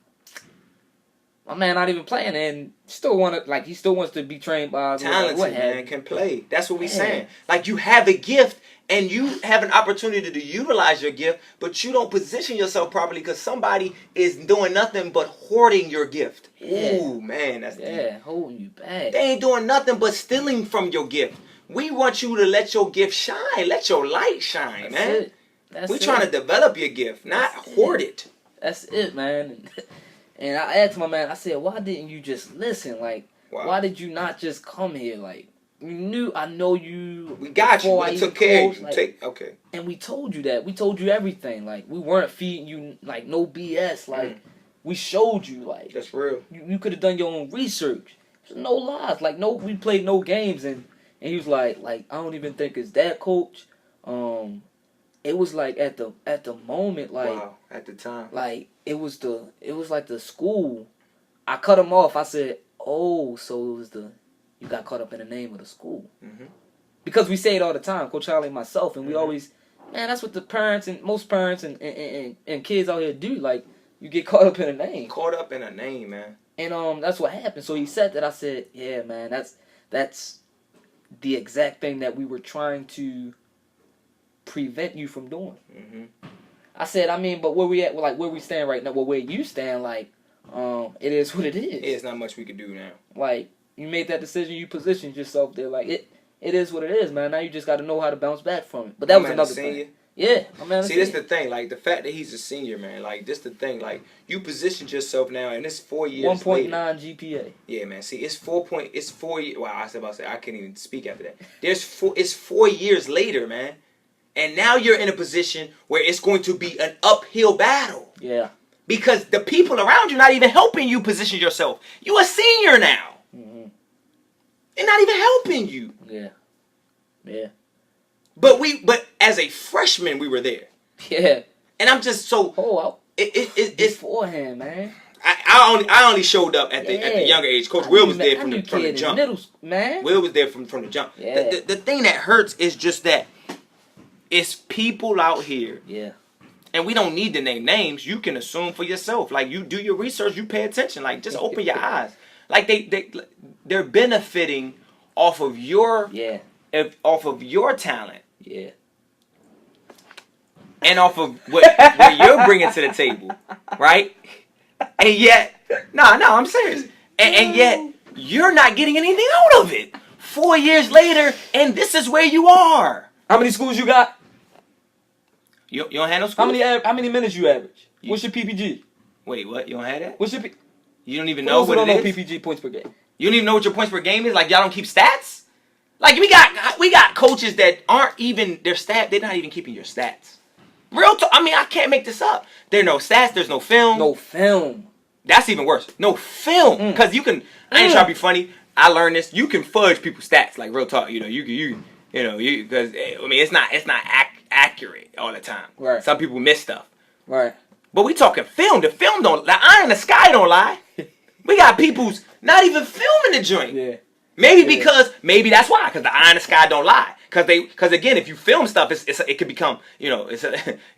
my man not even playing, and he still wants to be trained by talented man can play. That's what we saying. Like, you have a gift and you have an opportunity to utilize your gift, but you don't position yourself properly because somebody is doing nothing but hoarding your gift. Ooh, man, that's deep. Holding you back. They ain't doing nothing but stealing from your gift. We want you to let your gift shine. Let your light shine, man. We're trying to develop your gift, not hoard it. That's it, man. And I asked my man, I said, why didn't you just listen? Like, why did you not just come here? Like, I know you. We got you. We took care of you. Like, and we told you that. We told you everything. Like, we weren't feeding you, like, no BS. Like, we showed you, like. That's real. You could have done your own research. No lies. Like, we played no games. And he was like, I don't even think it's that, coach. It was like at the moment, like. Wow, at the time. Like, it was like the school. I cut him off. I said, oh, so it was you got caught up in the name of the school. Mm-hmm. Because we say it all the time, Coach Charlie and myself, and we always, man, that's what the parents and most parents and kids out here do. Like, you get caught up in a name. Caught up in a name, man. And that's what happened. So he said that. I said, yeah, man, that's the exact thing that we were trying to prevent you from doing. Mm-hmm. I said, I mean, but where we at, like where we stand right now, well, where you stand, like, it is what it is. It's not much we can do now. Like, you made that decision, you positioned yourself there, like, it is what it is, man. Now you just got to know how to bounce back from it. But that was another thing. Yeah, my man. See, this the thing, like, the fact that he's a senior, man, like, this the thing, like, you positioned yourself now, and it's 4 years 1.9 GPA. Yeah, man. See, it's 4 years. Wow, I was about to say, I can't even speak after that. It's 4 years later, man. And now you're in a position where it's going to be an uphill battle. Yeah. Because the people around you not even helping you position yourself. You a senior now. Mm-hmm. They're not even helping you. Yeah. Yeah. But as a freshman, we were there. Yeah. And I'm just so. It's beforehand, man. I only showed up at the younger age. Coach Will was there from the jump. Man. Will was there from the jump. Yeah. The thing that hurts is just that it's people out here. Yeah. And we don't need to name names. You can assume for yourself. Like, you do your research, you pay attention. Like, just open your eyes. Like, they're benefiting off of your talent. Yeah. And off of what you're bringing to the table, right? And yet, no, I'm serious. And yet, you're not getting anything out of it. 4 years later, and this is where you are. How many schools you got? You don't have no schools? How many minutes you average? What's your PPG? Wait, what? You don't have that? What's your You don't even know what it is? PPG, points per game. You don't even know what your points per game is? Like, y'all don't keep stats? Like, we got coaches that aren't even, they're not even keeping your stats. Real talk. I mean, I can't make this up. There are no stats. There's no film. No film. That's even worse. No film. Because you can, I ain't trying to be funny. I learned this. You can fudge people's stats. Like, real talk. Because, I mean, it's not accurate all the time. Right. Some people miss stuff. Right. But we talking film. The film don't, the eye in the sky don't lie. We got people's not even filming the joint. Yeah. Maybe that's why. Because the eye in the sky don't lie. Because again, if you film stuff, it could become, it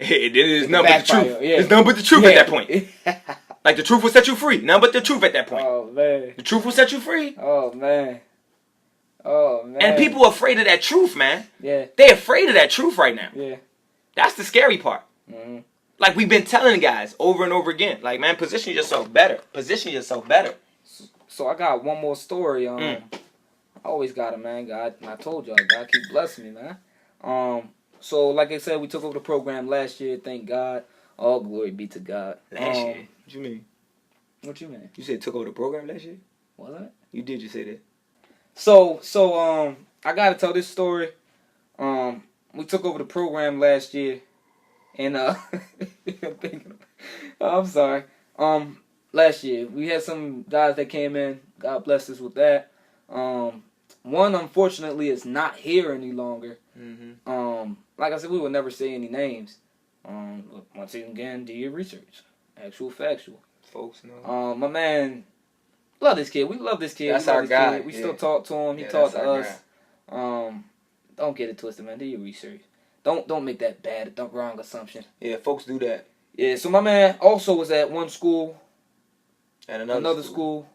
is nothing but the truth. Yeah. It's nothing but the truth at that point. Like, the truth will set you free. Nothing but the truth at that point. Oh, man. The truth will set you free. Oh, man. Oh, man. And people are afraid of that truth, man. Yeah. They're afraid of that truth right now. Yeah. That's the scary part. Mm-hmm. Like, we've been telling the guys over and over again. Like, man, position yourself better. Position yourself better. So I got one more story. I always got it, man. God, I told y'all, God keep blessing me, man. So like I said, we took over the program last year. Thank God. All glory be to God. Last year? What you mean? What you mean? You said took over the program last year? Wasn't it? You did just say that. So I gotta tell this story. We took over the program last year, and I'm sorry. Last year we had some guys that came in. God bless us with that. One unfortunately is not here any longer. Like I said, we will never say any names. Once again, do your research. Actual, factual. Folks know. My man, love this kid. We love this kid. That's we love our this guy. Kid. We Yeah. still talk to him. He Yeah, talked that's to our us. Don't get it twisted, man. Do your research. Don't make that bad, wrong assumption. Yeah, folks do that. Yeah. So my man also was at one school, At another school,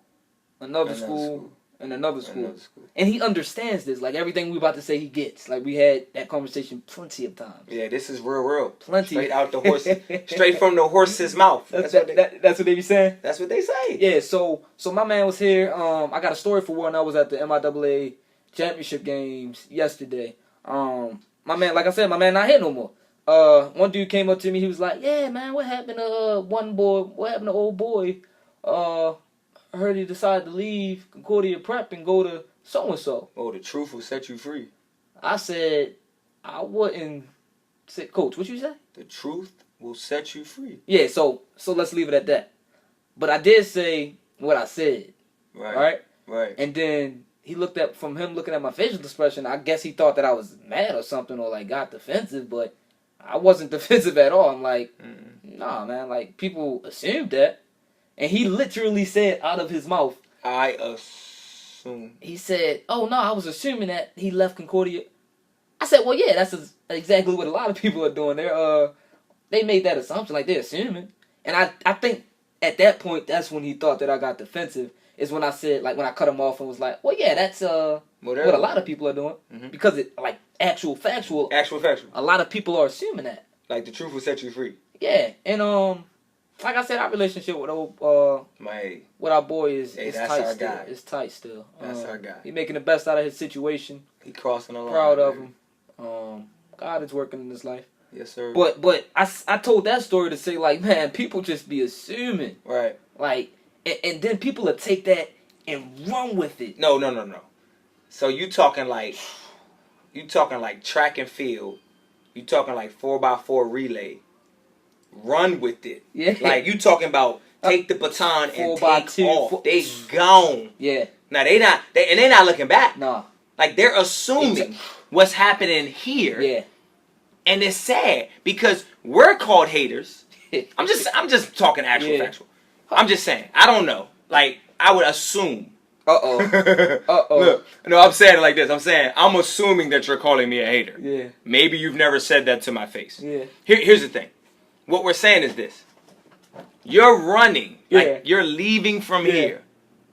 another school, and another school. Another school. And he understands this. Like everything we about to say, he gets. Like we had that conversation plenty of times. Yeah, this is real. Plenty. Straight out the horse, straight from the horse's mouth. That's what they be saying. That's what they say. Yeah. So my man was here. I got a story for one. I was at the MIAA championship games yesterday. My man, like I said, my man not here no more. One dude came up to me. He was like, "Yeah, man, what happened to one boy? What happened to old boy? I heard he decided to leave Concordia Prep and go to so and so." Oh, the truth will set you free. I said, I wouldn't say, Coach, what you say? The truth will set you free. Yeah, so let's leave it at that. But I did say what I said. Right. And then he looking at my facial expression, I guess he thought that I was mad or something or like got defensive, but I wasn't defensive at all. I'm like, nah, man, like people assumed that. And he literally said out of his mouth, I assume. he said, "Oh no, I was assuming that he left Concordia." I said, "Well, yeah, that's exactly what a lot of people are doing. They made that assumption, like they're assuming." And I think at that point, that's when he thought that I got defensive. Is when I said, like, when I cut him off and was like, "Well, yeah, that's what a lot of people are doing because it like actual factual. A lot of people are assuming that. Like the truth will set you free. Yeah, and like I said, our relationship with with our boy is tight our still. guy. It's tight still. That's our guy. He making the best out of his situation. He crossing the line. Proud of him. God is working in his life. Yes, sir. But I told that story to say, like, man, people just be assuming. Right. Like, and then people will take that and run with it. No. So you talking like track and field. You talking like 4x4 relay. Run with it. Yeah. Like you talking about take the baton and take 4x2, off. They gone. Yeah. Now they not looking back. Nah. Like they're assuming what's happening here. Yeah. And it's sad because we're called haters. I'm just talking actual factual. I'm just saying. I don't know. Like I would assume. Look, no, I'm saying it like this. I'm saying I'm assuming that you're calling me a hater. Yeah. Maybe you've never said that to my face. Yeah. Here's the thing. What we're saying is this. You're running. Like you're leaving from here.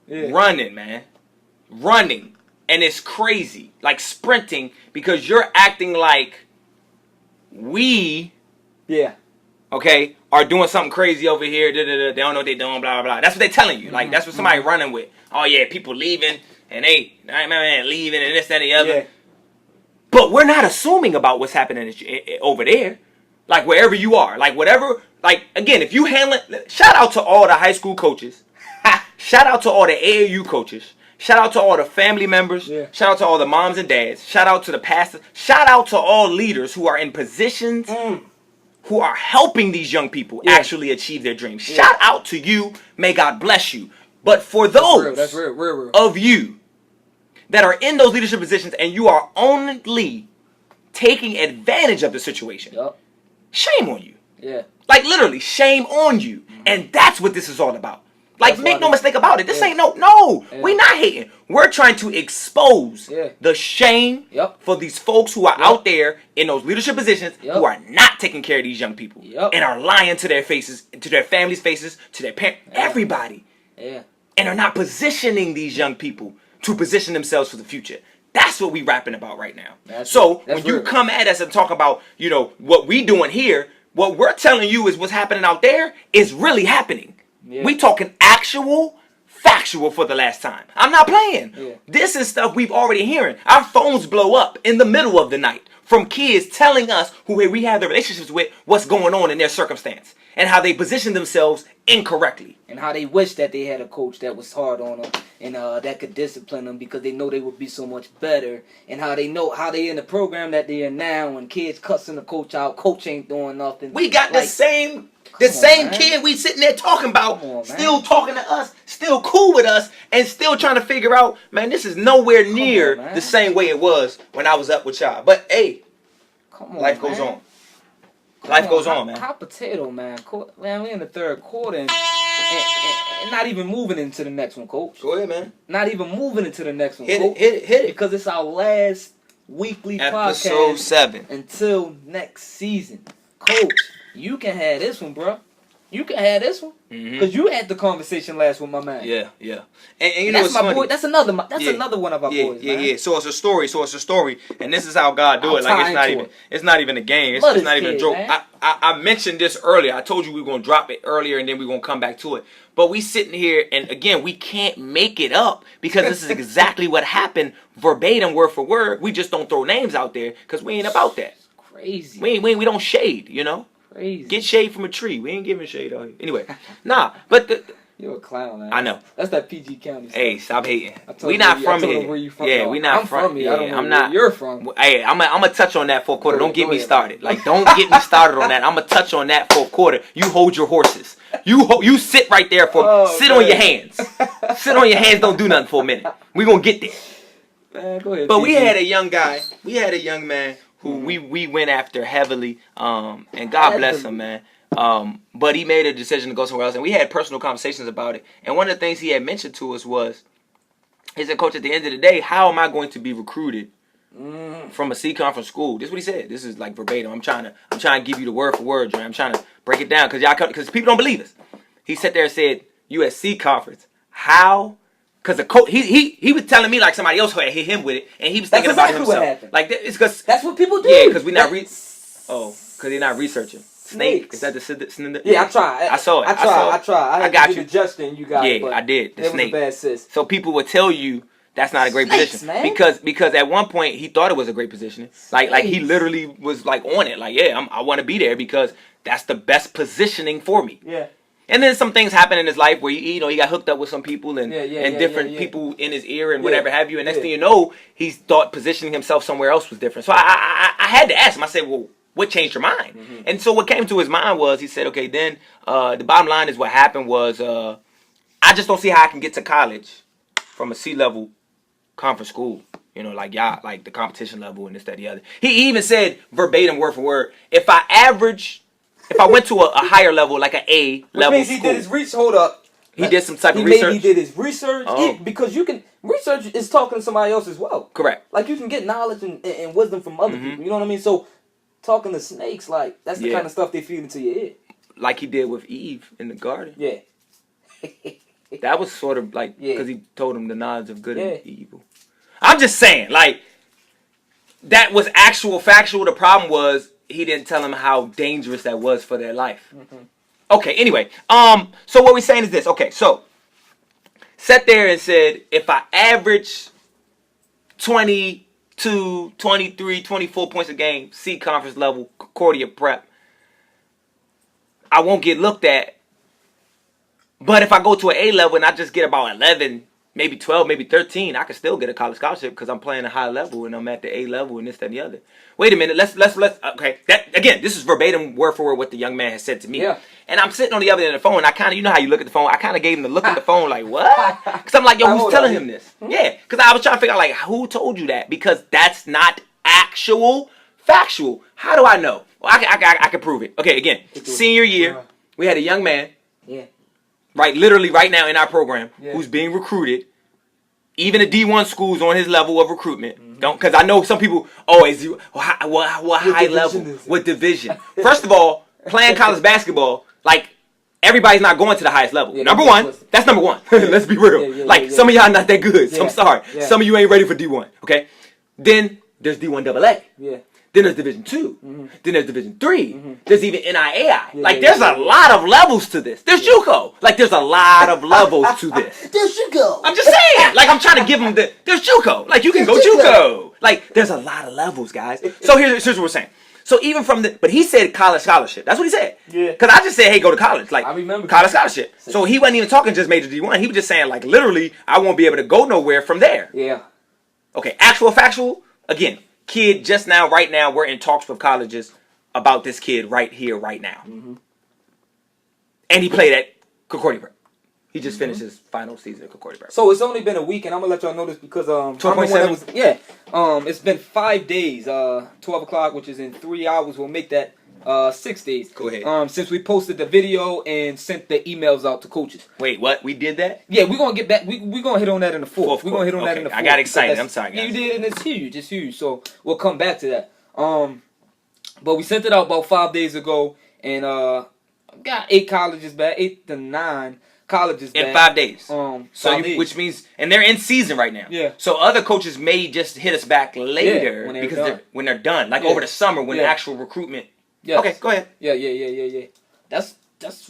Yeah. Running, man. Running. And it's crazy. Like sprinting because you're acting like we okay, are doing something crazy over here. They don't know what they're doing, blah, blah, blah. That's what they're telling you. Like, that's what somebody running with. Oh, yeah, people leaving, and man, leaving, and this, that, and the other. Yeah. But we're not assuming about what's happening over there. Like, wherever you are. Like, whatever. Like, again, if you handle it, shout out to all the high school coaches. Shout out to all the AAU coaches. Shout out to all the family members. Yeah. Shout out to all the moms and dads. Shout out to the pastors. Shout out to all leaders who are in positions who are helping these young people actually achieve their dreams. Yeah. Shout out to you. May God bless you. But for those that's real. of you that are in those leadership positions and you are only taking advantage of the situation, shame on you. Yeah. Like literally, shame on you. And that's what this is all about. Like, make no mistake about it. This ain't no. We're not hating. We're trying to expose the shame for these folks who are out there in those leadership positions who are not taking care of these young people and are lying to their faces, to their families' faces, to their parents, everybody. Yeah. And are not positioning these young people to position themselves for the future. That's what we rapping about right now. That's when you come at us and talk about, what we doing here, what we're telling you is what's happening out there is really happening. Yeah. We talking actual, factual for the last time. I'm not playing. Yeah. This is stuff we've already hearing. Our phones blow up in the middle of the night from kids telling us who we have the relationships with what's going on in their circumstance and how they position themselves incorrectly. And how they wish that they had a coach that was hard on them and that could discipline them because they know they would be so much better. And how they know how they in the program that they're in now and kids cussing the coach out. Coach ain't doing nothing. We got like, the same man. kid we sitting there talking about, on, still talking to us, still cool with us, and still trying to figure out, man, this is nowhere near on, the same way it was when I was up with y'all. But hey, Come on, life goes man. on. Life goes on, man. Hot potato, man. Man, we in the third quarter and not even moving into the next one, Coach. Go ahead, man. Not even moving into the next one, Hit Coach. it. Because it's our last weekly Episode podcast 7. until next season. Coach, you can have this one, bro. You can have this one. Because you had the conversation last with my man. Yeah. And you And know that's what's my funny? boy. That's another one of our boys, man. Yeah. So it's a story. And this is how God do it. Like it's not even a game. It's Love not this even a kid, joke. man. I mentioned this earlier. I told you we were gonna drop it earlier and then we're gonna come back to it. But we sitting here and again we can't make it up because this is exactly what happened verbatim, word for word. We just don't throw names out there because we ain't about that. Crazy. We don't shade, you know? Crazy. Get shade from a tree. We ain't giving shade out here. Anyway, but You're a clown, man. I know. That's that PG County stuff. Hey, stop hating. told We you not where- I from told here. him where you from. Yeah, No, we not I'm from here. I don't know I'm where not. you're from. Hey, I'm gonna touch on that for a quarter. Go Don't get ahead, me man. started. Like, don't get me started on that. I'm gonna touch on that for a quarter. You hold your horses. You sit right there sit on your hands. Sit on your hands. Don't do nothing for a minute. We gonna get there. Man, go ahead. But we PG. had a young guy. We had a young man who we went after heavily. And God bless him, man. But he made a decision to go somewhere else, and we had personal conversations about it. And one of the things he had mentioned to us was, he said, "Coach, at the end of the day, how am I going to be recruited from a C conference school?" This is what he said. This is like verbatim. I'm trying to give you the word for word, Dre. I'm trying to break it down because people don't believe us. He sat there and said, "USC conference, how?" Because the coach, he was telling me like somebody else had hit him with it, and he was thinking That's about exactly what himself. happened. Like it's because That's what people do. yeah, because we not because they're not researching. Snake. Is that the synonym? Yeah, I tried. I saw it. I tried. I got you. Justin, you got it. Yeah, I did. The it snake. was a bad sis. So people would tell you that's not a great Snakes, position man. because at one point he thought it was a great position. Like he Snakes. literally was like on it. Like I want to be there because that's the best positioning for me. Yeah. And then some things happen in his life where he got hooked up with some people and different yeah. people in his ear and Yeah. whatever have you. And next thing you know, he thought positioning himself somewhere else was different. So I had to ask him. I said, well, what changed your mind? And so what came to his mind was he said, okay, then the bottom line is what happened was I just don't see how I can get to college from a C-level conference school. You know, like the competition level and this, that, the other. He even said verbatim, word for word, if I went to a higher level, like an A level Which means school. he did his research. Hold up. He did some type of He research. maybe did his research. Oh. Yeah, because you can research is talking to somebody else as well. Correct. Like you can get knowledge and wisdom from other people. You know what I mean? So talking to snakes, like that's the kind of stuff they feed into your ear. Like he did with Eve in the garden. Yeah. That was sort of like Yeah. because he told him the knowledge of good and evil. I'm just saying, like that was actual factual. The problem was he didn't tell him how dangerous that was for their life. Okay, anyway. So what we're saying is this. Okay, so sat there and said if I average 22, 23, 24 points a game, C conference level, Concordia prep, I won't get looked at. But if I go to an A level and I just get about 11, maybe 12, maybe 13, I can still get a college scholarship because I'm playing a high level and I'm at the A level and this, that, and the other. Wait a minute, let's okay. That again, this is verbatim word for word what the young man has said to me. Yeah. And I'm sitting on the other end of the phone. I kind of, you know how you look at the phone. I kind of gave him the look at the phone like, what? Because I'm like, yo, who's telling him this? Yeah, because I was trying to figure out like, who told you that? Because that's not actual factual. How do I know? Well, I can prove it. Okay, again, senior year, we had a young man. Yeah. Right, literally right now in our program, who's being recruited. Even the D1 schools on his level of recruitment. Don't, because I know some people. Oh, is you what high level? What division? First of all, playing college basketball, like everybody's not going to the highest level. Number one, that's number one. Let's be real. Like some of y'all not that good. So I'm sorry. Some of you ain't ready for D1. Okay. Then there's D1 AA. Yeah. Then there's Division 2. Then there's Division 3. There's even NAIA. Yeah, There's a lot of levels to this. There's JUCO. There's a lot of levels to this. There's JUCO. I'm just saying. I'm trying to give them there's JUCO. You can go JUCO. There's a lot of levels, guys. So here's what we're saying. So even but he said college scholarship. That's what he said. Yeah. Because I just said, hey, go to college. I remember college scholarship. So he wasn't even talking just major D1. He was just saying, literally, I won't be able to go nowhere from there. Yeah. Okay, actual factual. Again, kid just now, right now, we're in talks with colleges about this kid right here, right now. And he played at Concordia Prep. He just finished his final season at Concordia Prep. So it's only been a week, and I'm gonna let y'all know this because 12.7. It's been 5 days. 12 o'clock, which is in 3 hours. We'll make that 6 days. Go ahead. Since we posted the video and sent the emails out to coaches. Wait, what? We did that? Yeah, we're gonna get back. We're gonna hit on that in the fourth. We're gonna hit on that in the fourth. I got excited. I'm sorry, guys. You did, and it's huge. It's huge. So we'll come back to that. But we sent it out about 5 days ago, and got 8 colleges back, 8 to 9 colleges in back. 5 days. Which means, and they're in season right now. Yeah. So other coaches may just hit us back later when they're done, over the summer when actual recruitment. Yes. Okay, go ahead. Yeah. That's.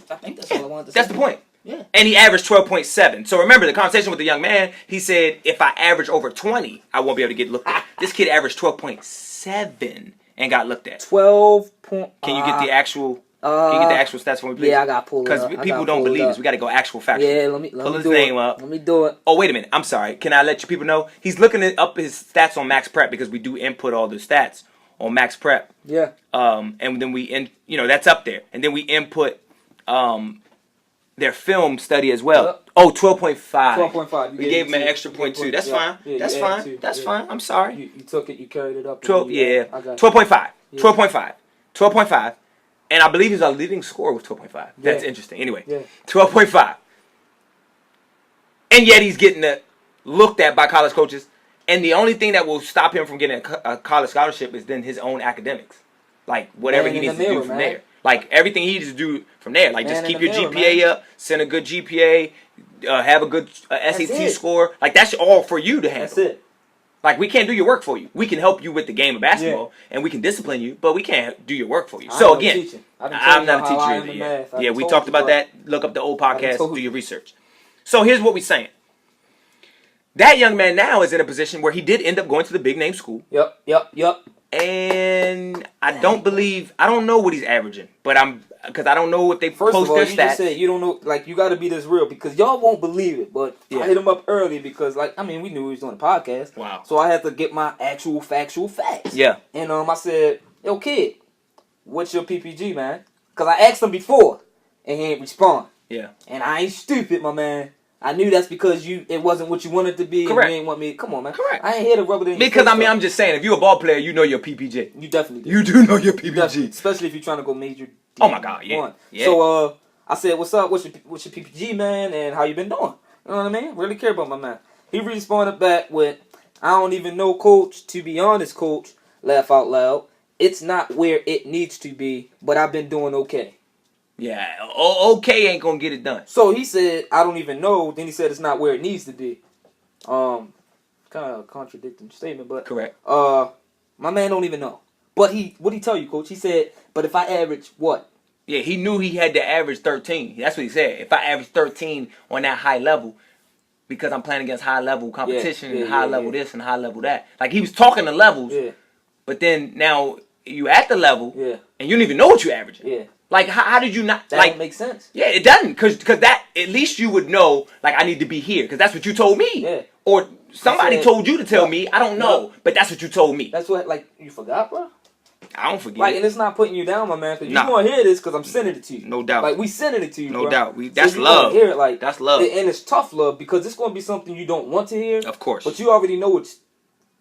I think that's all I wanted to say. That's the point. Yeah. And he averaged 12.7. So remember the conversation with the young man. He said, if I average over 20, I won't be able to get looked at. This kid averaged 12.7 and got looked at. 12 point. Can you get the actual? Can you get the actual stats for me, please? Yeah, I got to pull it up. Because people don't believe us. We got to go actual factual. Yeah, let me pull his do name it. up. Let me do it. Oh, wait a minute. I'm sorry. Can I let you people know? He's looking up his stats on Max Prep because we do input all the stats on Max Prep. Yeah. And then that's up there. And then we input their film study as well. Oh, 12.5. 12.5. We gave him an extra 0.2. That's fine. That's fine. That's fine. I'm sorry. You took it. You carried it up. 12. Yeah. 12.5. 12.5. 12.5. And I believe he's our leading scorer with 12.5. That's interesting. Anyway, 12.5. And yet he's getting looked at by college coaches. And the only thing that will stop him from getting a college scholarship is then his own academics. Whatever he needs to do from there. Everything he needs to do from there. Just keep your GPA up, send a good GPA, have a good SAT score. That's all for you to handle. That's it. We can't do your work for you. We can help you with the game of basketball, and we can discipline you, but we can't do your work for you. So again, I'm not a teacher either. Yeah, we talked about that. Look up the old podcast, do your research. So here's what we're saying. That young man now is in a position where he did end up going to the big name school. Yep. And I don't know what he's averaging, because I don't know if they First post of all, their you stats. just said you don't know, you got to be this real because y'all won't believe it. But I hit him up early because, we knew he was doing a podcast. Wow. So I had to get my actual factual facts. Yeah. And I said, yo, kid, what's your PPG, man? Because I asked him before, and he ain't respond. Yeah. And I ain't stupid, my man. I knew that's because it wasn't what you wanted to be. Correct. And you ain't want me. Come on, man. Correct. I ain't here to rub it in. Because I'm just saying, if you're a ball player, you know your PPG. You definitely do. You do know your PPG. Definitely. Especially if you're trying to go major. Oh my God, yeah. Yeah. So I said, "What's up? What's your PPG, man? And how you been doing?" You know what I mean? Really care about my man. He responded back with, "I don't even know, coach. To be honest, coach, laugh out loud. It's not where it needs to be, but I've been doing okay." Yeah, okay ain't gonna get it done. So he said, "I don't even know." Then he said, "It's not where it needs to be." Kind of a contradicting statement, but correct. My man don't even know. But what he tell you, coach? He said, "But if I average what?" Yeah, he knew he had to average 13. That's what he said. If I average 13 on that high level, because I'm playing against high level competition and high level this and high level that. He was talking the levels. Yeah. But then now you at the level. Yeah. And you don't even know what you're averaging. Yeah. How did you not? That don't make sense. Yeah, it doesn't. Because that, at least you would know, I need to be here. Because that's what you told me. Yeah. Or somebody told you to tell me. I don't know. But that's what you told me. That's what, you forgot, bro? I don't forget. And it's not putting you down, my man. Because you're going to hear this because I'm sending it to you. No doubt. We sending it to you, no bro. doubt. That's so love. Hear it, that's love. And it's tough love because it's going to be something you don't want to hear. Of course. But you already know it's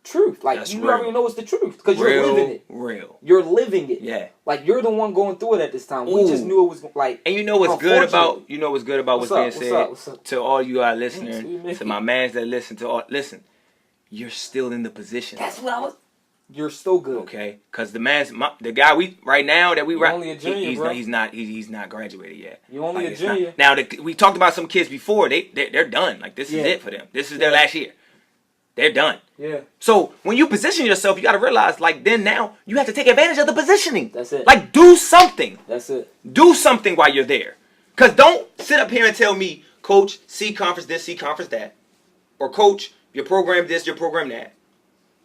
truth. You already know it's the truth because you're living it. Real. You're living it. Yeah. You're the one going through it at this time. Ooh. We just knew it was And you know what's good about what's being said to all you are listening, to my mans that listen. You're still in the position. That's what I was. You're still good. Okay, because the guy right now that we only a junior, bro. He's not graduated yet. You only a junior. Now we talked about some kids before. They're done. This is it for them. This is their last year. They're done. Yeah. So when you position yourself, you got to realize, like, then now you have to take advantage of the positioning. That's it. Like, do something. That's it. Do something while you're there. Because don't sit up here and tell me, coach, C conference this, C conference that. Or coach, your program this, your program that.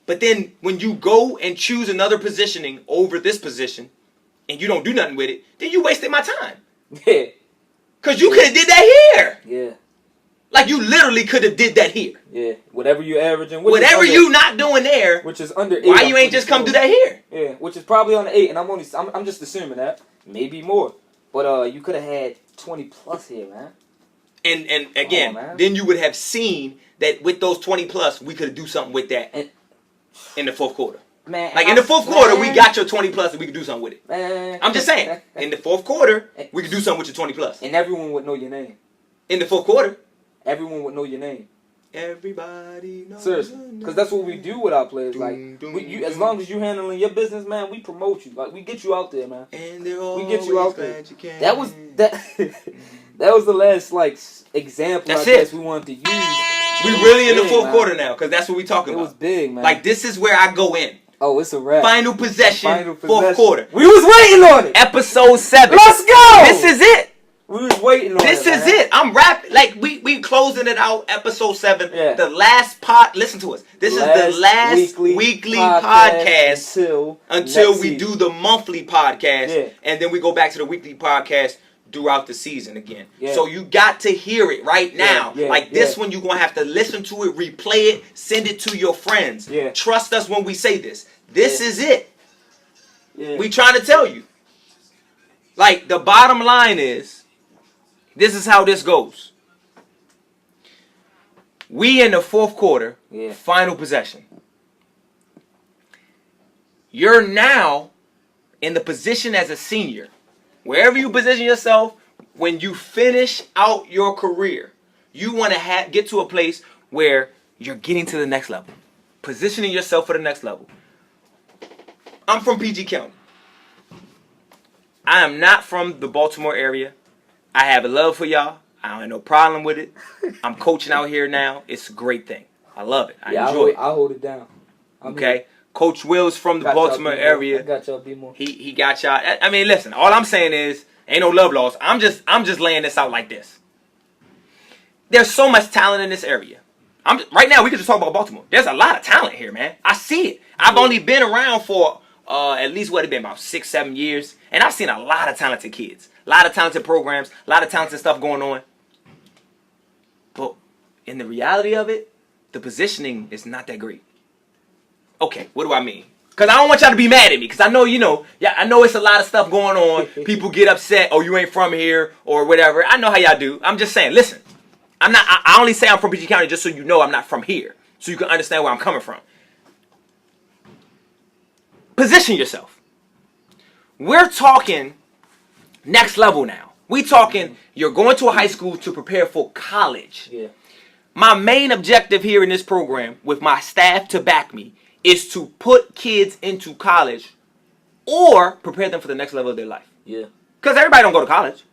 But then when you go and choose another positioning over this position and you don't do nothing with it, then you wasted my time. Yeah. Because you could have did that here. Yeah. Like, you literally could have did that here. Yeah. Whatever you're averaging. Whatever you not doing there. Which is under 8. Why you ain't just come do that here? Yeah. Which is probably on the 8. And I'm just assuming that. Maybe more. But you could have had 20 plus here, man. And again, then you would have seen that with those 20 plus, we could do something with that in the fourth quarter. Man, like in the fourth quarter, we got your 20 plus and we could do something with it. Man. I'm just saying, in the fourth quarter, we could do something with your 20 plus. And everyone would know your name. In the fourth quarter, everyone would know your name. Everybody knows. Seriously, because that's what we do with our players. Like, as long as you handling your business, man, we promote you. Like, we get you out there, man. And they're we get you out there. That was that was the last example. That's I guess we wanted to use. We really in the fourth quarter now, because that's what we talking about. It was big, man. Like, this is where I go in. Oh, it's a wrap. Final possession, fourth quarter. We was waiting on it. Episode 7. Let's go. This is it. We was waiting on it. This is it. I'm rapping. Like, we closing it out, episode 7. Yeah. The last listen to us. This is the last weekly podcast until we do the monthly podcast. Yeah. And then we go back to the weekly podcast throughout the season again. Yeah. So you got to hear it right now. Yeah. Like this one, you're going to have to listen to it, replay it, send it to your friends. Yeah. Trust us when we say this. This is it. Yeah. We trying to tell you. Like, the bottom line is, this is how this goes. We in the fourth quarter, final possession. You're now in the position as a senior. Wherever you position yourself, when you finish out your career, you want to get to a place where you're getting to the next level. Positioning yourself for the next level. I'm from PG County. I am not from the Baltimore area. I have a love for y'all. I don't have no problem with it. I'm coaching out here now. It's a great thing. I love it. I enjoy it. I hold it down. Okay? Coach Will's from the Baltimore area. I got y'all, B-more. He got y'all. I mean, listen, all I'm saying is, ain't no love lost. I'm just laying this out like this. There's so much talent in this area. Right now, we could just talk about Baltimore. There's a lot of talent here, man. I see it. I've only been around for at least, what, it been about 6-7 years. And I've seen a lot of talented kids. A lot of talented programs. A lot of talented stuff going on. But in the reality of it, the positioning is not that great. Okay, what do I mean? Because I don't want y'all to be mad at me. Because I know, I know it's a lot of stuff going on. People get upset. Oh, you ain't from here or whatever. I know how y'all do. I'm just saying, listen. I only say I'm from PG County just so you know I'm not from here. So you can understand where I'm coming from. Position yourself. We're talking next level now. We talking you're going to a high school to prepare for college. Yeah. My main objective here in this program, with my staff to back me, is to put kids into college or prepare them for the next level of their life. Yeah. Because everybody don't go to college.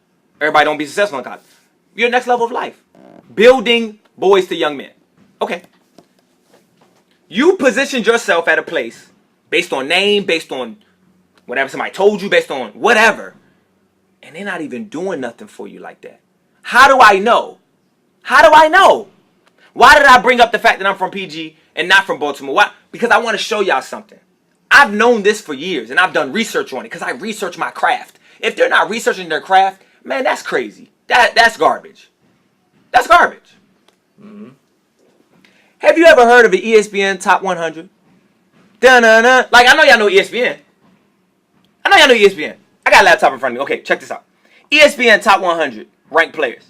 Everybody don't be successful in college. Your next level of life. Building boys to young men. Okay. You positioned yourself at a place based on name, based on whatever somebody told you, based on whatever. And they're not even doing nothing for you like that. How do I know? How do I know? Why did I bring up the fact that I'm from PG and not from Baltimore? Why? Because I want to show y'all something. I've known this for years and I've done research on it because I research my craft. If they're not researching their craft, man, that's crazy. That's garbage. That's garbage. Mm-hmm. Have you ever heard of an ESPN Top 100? Dun-dun-dun. Like, I know y'all know ESPN. I got a laptop in front of me. Okay, check this out. ESPN Top 100 ranked players.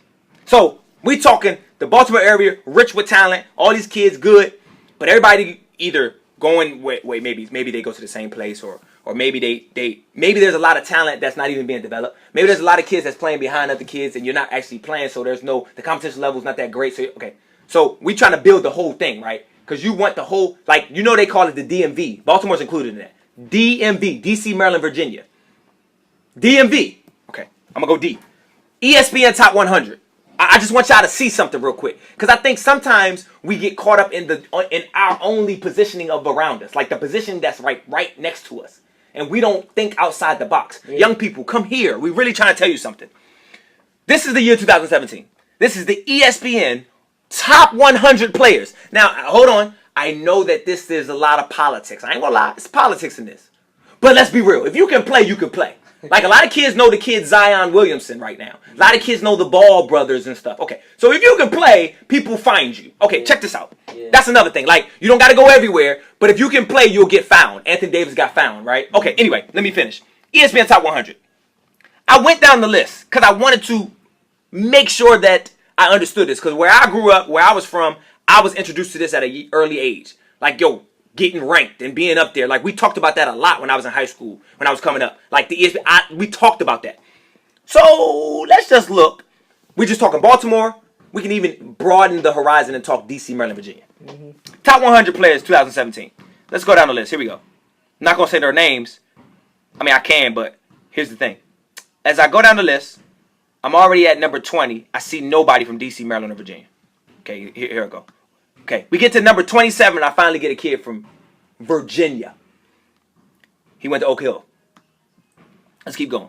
So, we talking the Baltimore area, rich with talent, all these kids good, but everybody either going, maybe they go to the same place, or maybe maybe there's a lot of talent that's not even being developed. Maybe there's a lot of kids that's playing behind other kids and you're not actually playing, so the competition level is not that great. So, okay. So, we trying to build the whole thing, right? Because you want the whole, like, they call it the DMV. Baltimore's included in that. DMV, DC, Maryland, Virginia. DMV. Okay, I'm going to go deep. ESPN Top 100. I just want y'all to see something real quick, because I think sometimes we get caught up in our only positioning of around us, like the position that's right next to us, and we don't think outside the box. Yeah. Young people, come here. We're really trying to tell you something. This is the year 2017. This is the ESPN top 100 players. Now, hold on. I know that this is a lot of politics. I ain't gonna lie. It's politics in this. But let's be real. If you can play, you can play. Like, a lot of kids know the kid Zion Williamson right now. A lot of kids know the Ball brothers and stuff. Okay, so if you can play, people find you. Okay, check this out. Yeah. That's another thing. Like, you don't got to go everywhere, but if you can play, you'll get found. Anthony Davis got found, right? Okay, anyway, let me finish. ESPN Top 100. I went down the list because I wanted to make sure that I understood this. Because where I grew up, where I was from, I was introduced to this at an early age. Like, yo, getting ranked and being up there. Like, we talked about that a lot when I was in high school, when I was coming up. Like, we talked about that. So, let's just look. We're just talking Baltimore. We can even broaden the horizon and talk D.C., Maryland, Virginia. Mm-hmm. Top 100 players 2017. Let's go down the list. Here we go. I'm not going to say their names. I mean, I can, but here's the thing. As I go down the list, I'm already at number 20. I see nobody from D.C., Maryland, or Virginia. Okay, here I go. Okay, we get to number 27, I finally get a kid from Virginia. He went to Oak Hill. Let's keep going.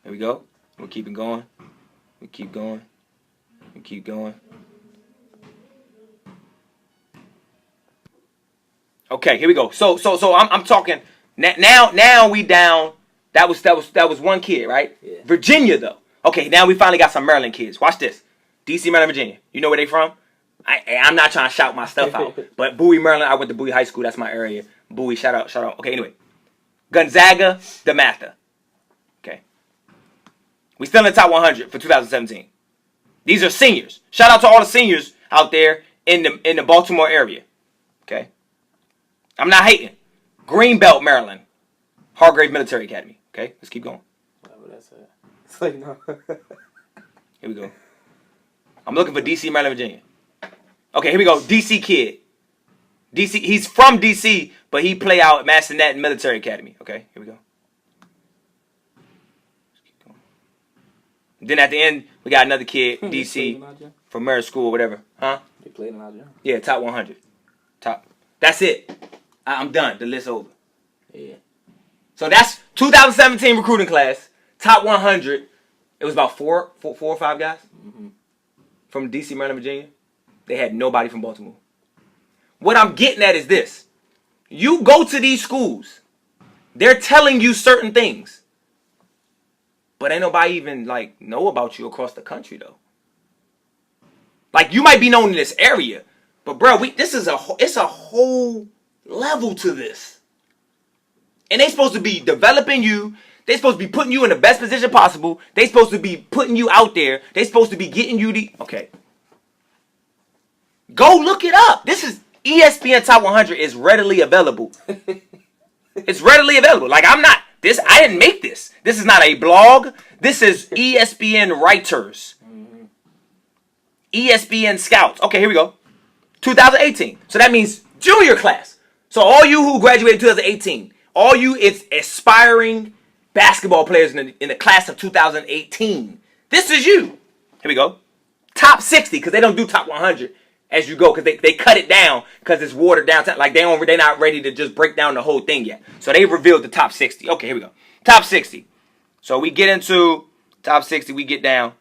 Here we go. We're keeping going. We keep going. We keep going. Okay, here we go. So I'm talking now we down. That was one kid, right? Yeah. Virginia though. Okay, now we finally got some Maryland kids. Watch this. DC, Maryland, Virginia. You know where they from? I'm not trying to shout my stuff out, but Bowie, Maryland, I went to Bowie High School. That's my area. Bowie, shout out. Okay, anyway. Gonzaga, DeMatha. Okay. We still in the top 100 for 2017. These are seniors. Shout out to all the seniors out there in the Baltimore area. Okay. I'm not hating. Greenbelt, Maryland. Hargrave Military Academy. Okay, let's keep going. Whatever that's it. It's like, no. Here we go. I'm looking for DC, Maryland, Virginia. Okay, here we go. DC kid. DC. He's from DC, but he play out at Massanet Military Academy. Okay, here we go. Keep going. Then at the end, we got another kid, DC, from Merit School, whatever. Huh? They played in our gym. Yeah, top 100. Top. That's it. I'm done. The list over. Yeah. So that's 2017 recruiting class. Top 100. It was about four or five guys from DC, Maryland, Virginia. They had nobody from Baltimore. What I'm getting at is this. You go to these schools. They're telling you certain things. But ain't nobody even, like, know about you across the country, though. Like, you might be known in this area. But, bro, it's a whole level to this. And they supposed to be developing you. They supposed to be putting you in the best position possible. They supposed to be putting you out there. They supposed to be getting you the... Okay. Go look it up. This is ESPN Top 100 is readily available. It's readily available. Like, I didn't make this. This is not a blog. This is ESPN writers. ESPN scouts. Okay, here we go. 2018. So that means junior class. So all you who graduated in 2018, all you aspiring basketball players in the class of 2018. This is you. Here we go. Top 60, because they don't do top 100 as you go, because they cut it down because it's watered down. Like, they're not ready to just break down the whole thing yet. So they revealed the top 60. Okay, here we go. Top 60. So we get into top 60. We get down.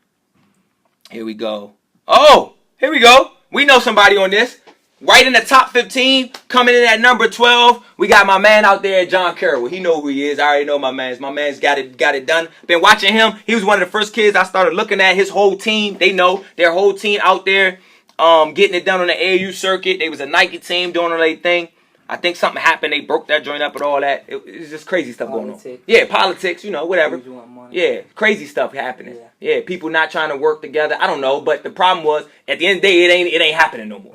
Here we go. Oh, here we go. We know somebody on this. Right in the top 15, coming in at number 12, we got my man out there, John Carroll. He know who he is. I already know my man. My man's got it done. Been watching him. He was one of the first kids I started looking at. His whole team, they know their whole team out there, getting it done on the AAU circuit. They was a Nike team doing their thing. I think something happened. They broke that joint up and all that. It's just crazy stuff going on. Yeah, politics, whatever. Yeah, crazy stuff happening. Yeah, people not trying to work together. I don't know, but the problem was at the end of the day, it ain't happening no more.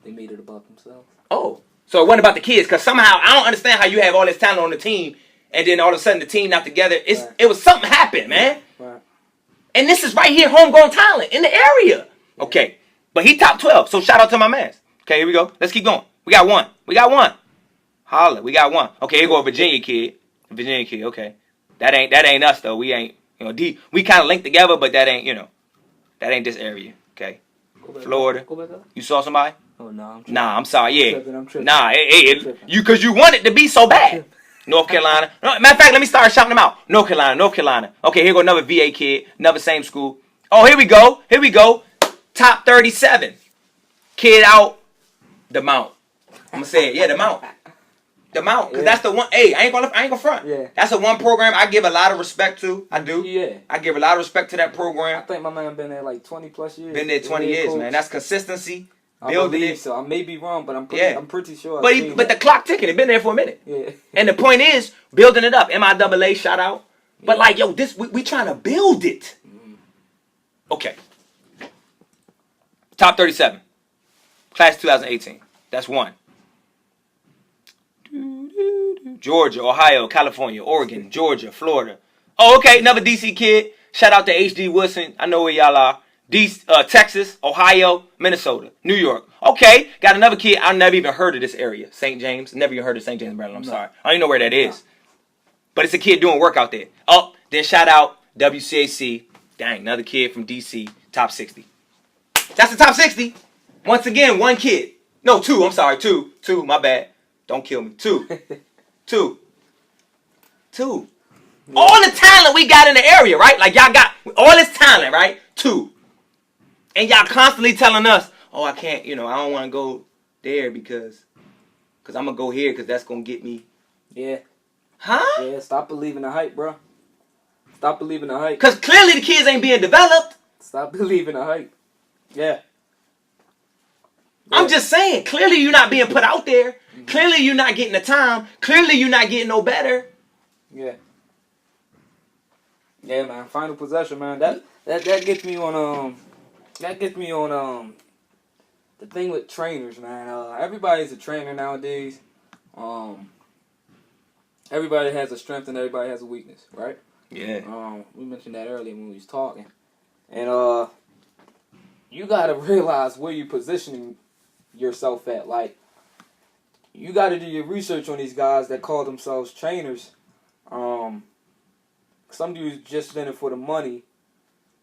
They made it about themselves. Oh, so it wasn't about the kids, because somehow I don't understand how you have all this talent on the team, and then all of a sudden the team not together. It was something happened, man. Right. And this is right here, homegrown talent in the area. Okay, but he top 12, so shout out to my man. Okay, here we go. Let's keep going. We got one. Holla, we got one. Okay, here go a Virginia kid. Okay, that ain't us though. We ain't You know, we kind of linked together, but that ain't, that ain't this area. Okay, Florida. Go back up. You saw somebody? Oh no, Nah, I'm sorry. Yeah, I'm tripping. nah, you because you want it to be so bad. North Carolina. No, matter of fact, let me start shouting them out. North Carolina. Okay, here go another VA kid, another same school. Oh, here we go. Top 37. Kid out the Mount. I'm gonna say it. Yeah, the Mount. Cause that's the one. Hey, I ain't gonna front. Yeah. That's the one program I give a lot of respect to. I do. Yeah. I give a lot of respect to that program. I think my man been there like 20 plus years. Been there 20 years, man. That's consistency. I believe so. I may be wrong, but I'm pretty sure. But the clock ticking. It been there for a minute. Yeah. And the point is building it up. MIAA shout out. But like, yo, this we trying to build it. Okay. Top 37. Class 2018. That's one. Georgia, Ohio, California, Oregon, Georgia, Florida. Oh, okay, another DC kid. Shout out to HD Wilson. I know where y'all are. Texas, Ohio, Minnesota, New York. Okay, got another kid. I've never even heard of this area. St. James. Never even heard of St. James, Maryland. I'm sorry. I don't even know where that is. But it's a kid doing work out there. Oh, then shout out WCAC. Dang, another kid from DC, top 60. That's the top 60. Once again, one kid. No, two. I'm sorry. Two. My bad. Don't kill me. Two. Yeah. All the talent we got in the area, right? Like y'all got all this talent, right? Two. And y'all constantly telling us, oh, I can't, I don't want to go there because I'm going to go here because that's going to get me. Yeah. Huh? Yeah, stop believing the hype, bro. Stop believing the hype. Because clearly the kids ain't being developed. Stop believing the hype. Yeah. I'm just saying, clearly you're not being put out there. Mm-hmm. Clearly you're not getting the time. Clearly you're not getting no better. Yeah. Yeah, man. Final possession, man. That gets me on the thing with trainers, man. Everybody's a trainer nowadays. Everybody has a strength and everybody has a weakness, right? Yeah. We mentioned that earlier when we was talking. And you gotta realize where you're positioning yourself at. Like, you gotta do your research on these guys that call themselves trainers. Some dudes just in it for the money.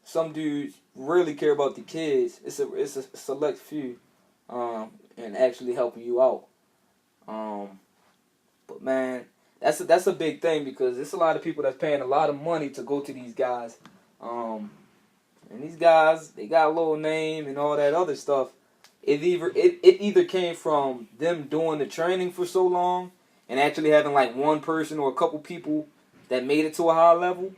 Some dudes really care about the kids. It's a select few, and actually helping you out. But man, that's a big thing because it's a lot of people that's paying a lot of money to go to these guys. And these guys, they got a little name and all that other stuff. It either came from them doing the training for so long and actually having like one person or a couple people that made it to a high level,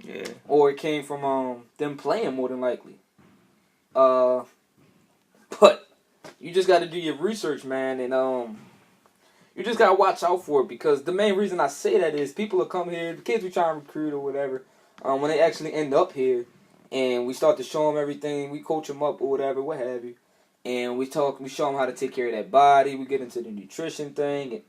or it came from them playing more than likely. But you just got to do your research, man, and you just got to watch out for it because the main reason I say that is people will come here, the kids we try and recruit or whatever, when they actually end up here, and we start to show them everything, we coach them up or whatever, what have you, and we show them how to take care of that body, we get into the nutrition thing and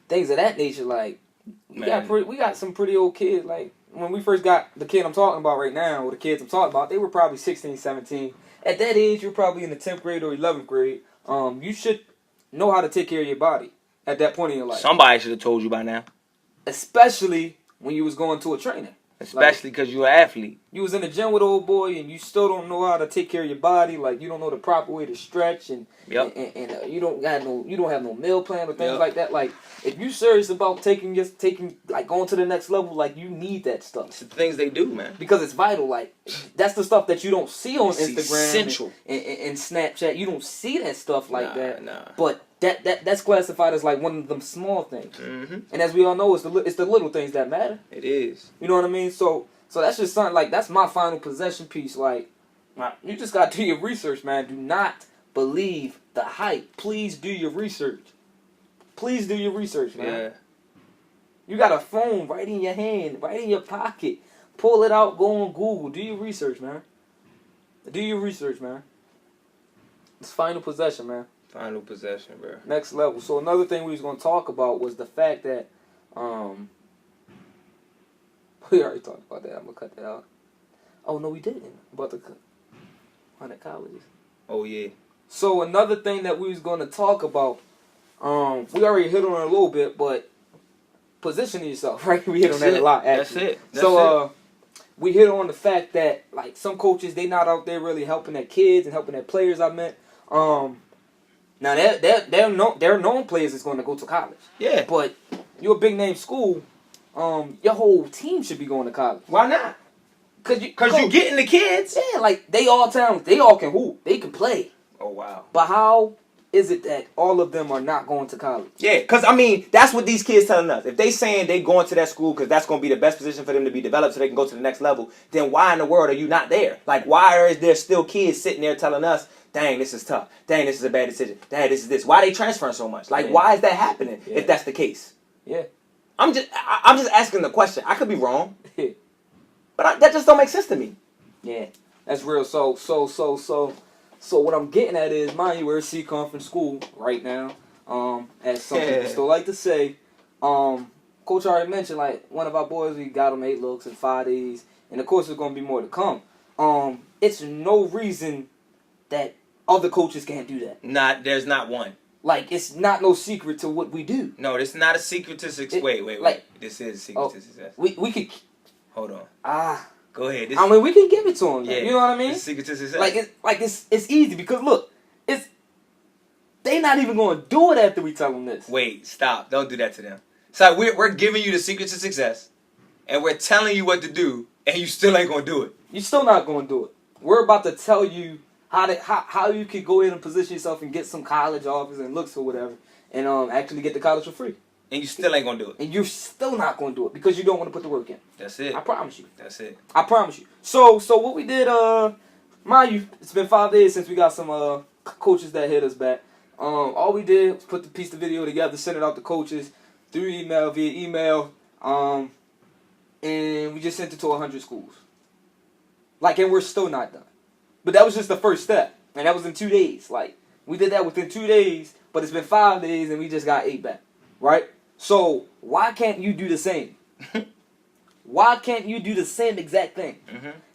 things of that nature, like. We got some pretty old kids. Like, when we first got the kid I'm talking about right now, or the kids I'm talking about, they were probably 16, 17. At that age, you're probably in the 10th grade or 11th grade. You should know how to take care of your body at that point in your life. Somebody should have told you by now. Especially when you was going to a trainer. Especially because you're an athlete. You was in the gym with an old boy and you still don't know how to take care of your body. Like, you don't know the proper way to stretch and you don't have no meal plan or things like that. Like, if you're serious about taking like going to the next level, like, you need that stuff. It's the things they do, man. Because it's vital. Like, that's the stuff that you don't see on Instagram essential. And Snapchat. You don't see that stuff like that. Nah. But that's classified as like one of them small things. Mm-hmm. And as we all know, it's the little things that matter. It is. You know what I mean? So that's just something like that's my final possession piece. Like, you just got to do your research, man. Do not believe the hype. Please do your research. Please do your research, man. Yeah. You got a phone right in your hand, right in your pocket. Pull it out. Go on Google. Do your research, man. Do your research, man. It's final possession, man. Final possession, bro. Next level. So another thing we was going to talk about was the fact that we already talked about that. I'm going to cut that out. Oh, no, we didn't. About the 100 colleges. Oh, yeah. So another thing that we was going to talk about, we already hit on it a little bit, but positioning yourself, right? We hit on that a lot, actually. That's it. we hit on the fact that like some coaches they not out there really helping their kids and helping their players. I meant now they're known players that's going to go to college. Yeah. But you're a big name school. Your whole team should be going to college. Why not? Cause you getting the kids. Yeah, like they all talented. They all can hoop. They can play. Oh wow. But how is it that all of them are not going to college? Yeah, because, I mean, that's what these kids telling us. If they saying they going to that school because that's going to be the best position for them to be developed so they can go to the next level, then why in the world are you not there? Like, why is there still kids sitting there telling us, dang, this is tough. Dang, this is a bad decision. Dang, this is this. Why are they transferring so much? Like, why is that happening if that's the case? Yeah. I'm just asking the question. I could be wrong. But that just don't make sense to me. Yeah, that's real. So what I'm getting at is, mind you, we're a C-conference school right now. As some people still like to say. Coach already mentioned, like, one of our boys, we got him 8 looks in 5 days. And, of course, there's going to be more to come. It's no reason that other coaches can't do that. There's not one. Like, it's not no secret to what we do. No, it's not a secret to success. Wait. Like, this is a secret to success. We could... Hold on. Go ahead. I mean, we can give it to them. Yeah. You know what I mean? It's a secret to success. It's easy because, look, they not even going to do it after we tell them this. Wait, stop. Don't do that to them. So we're giving you the secret to success, and we're telling you what to do, and you still ain't going to do it. You're still not going to do it. We're about to tell you how you can go in and position yourself and get some college offers and looks or whatever, and actually get to college for free. And you still ain't going to do it. And you're still not going to do it because you don't want to put the work in. That's it. I promise you. That's it. I promise you. So what we did, mind you, it's been 5 days since we got some coaches that hit us back. All we did was put the piece of video together, send it out to coaches via email, and we just sent it to 100 schools. Like, and we're still not done. But that was just the first step, and that was in 2 days. Like, we did that within 2 days, but it's been 5 days, and we just got 8 back, right? So why can't you do the same? Why can't you do the same exact thing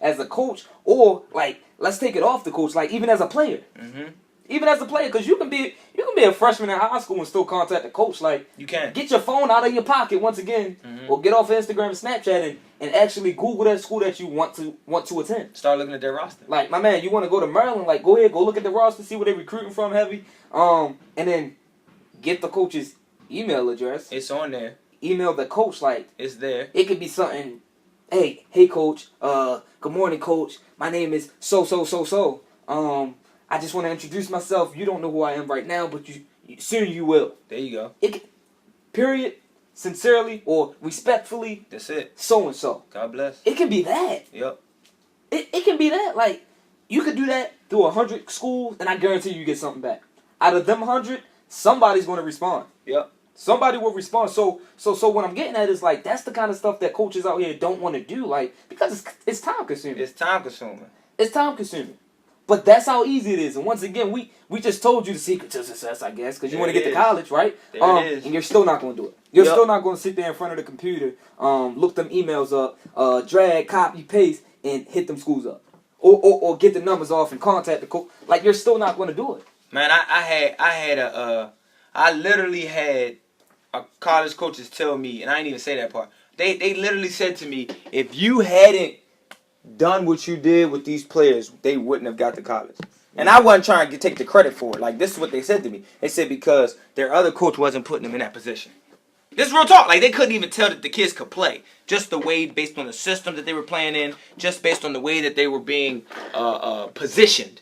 as a coach, or like, let's take it off the coach, like even as a player. Even as a player, because you can be a freshman in high school and still contact the coach. Like, you can get your phone out of your pocket once again, or get off Instagram and Snapchat and actually Google that school that you want to attend. Start looking at their roster. Like, my man, you want to go to Maryland? Like, go ahead, go look at the roster, see where they're recruiting from heavy, and then get the coach's email address. It's on there. Email the coach. Like, it's there. It could be something. Hey, coach. Good morning, coach. My name is so. I just want to introduce myself. You don't know who I am right now, but soon you will. There you go. Period. Sincerely or respectfully. That's it. So and so. God bless. It can be that. Yep. It can be that. Like, you could do that through 100 schools, and I guarantee you get something back. Out of them 100, somebody's going to respond. Yep. Somebody will respond. So what I'm getting at is, like, that's the kind of stuff that coaches out here don't want to do, like, because it's time consuming. It's time consuming. It's time consuming. But that's how easy it is. And once again, we just told you the secret to success, I guess, because you want to get to college, right? There it is. And you're still not going to do it. You're still not going to sit there in front of the computer, look them emails up, drag, copy, paste, and hit them schools up. Or get the numbers off and contact the coach. Like, you're still not going to do it. Man, I literally had a college coaches tell me, and I didn't even say that part. They literally said to me, if you hadn't done what you did with these players, they wouldn't have got to college. And I wasn't trying to take the credit for it. Like, this is what they said to me. They said because their other coach wasn't putting them in that position. This is real talk. Like, they couldn't even tell that the kids could play. Just the way, based on the system that they were playing in, just based on the way that they were being positioned.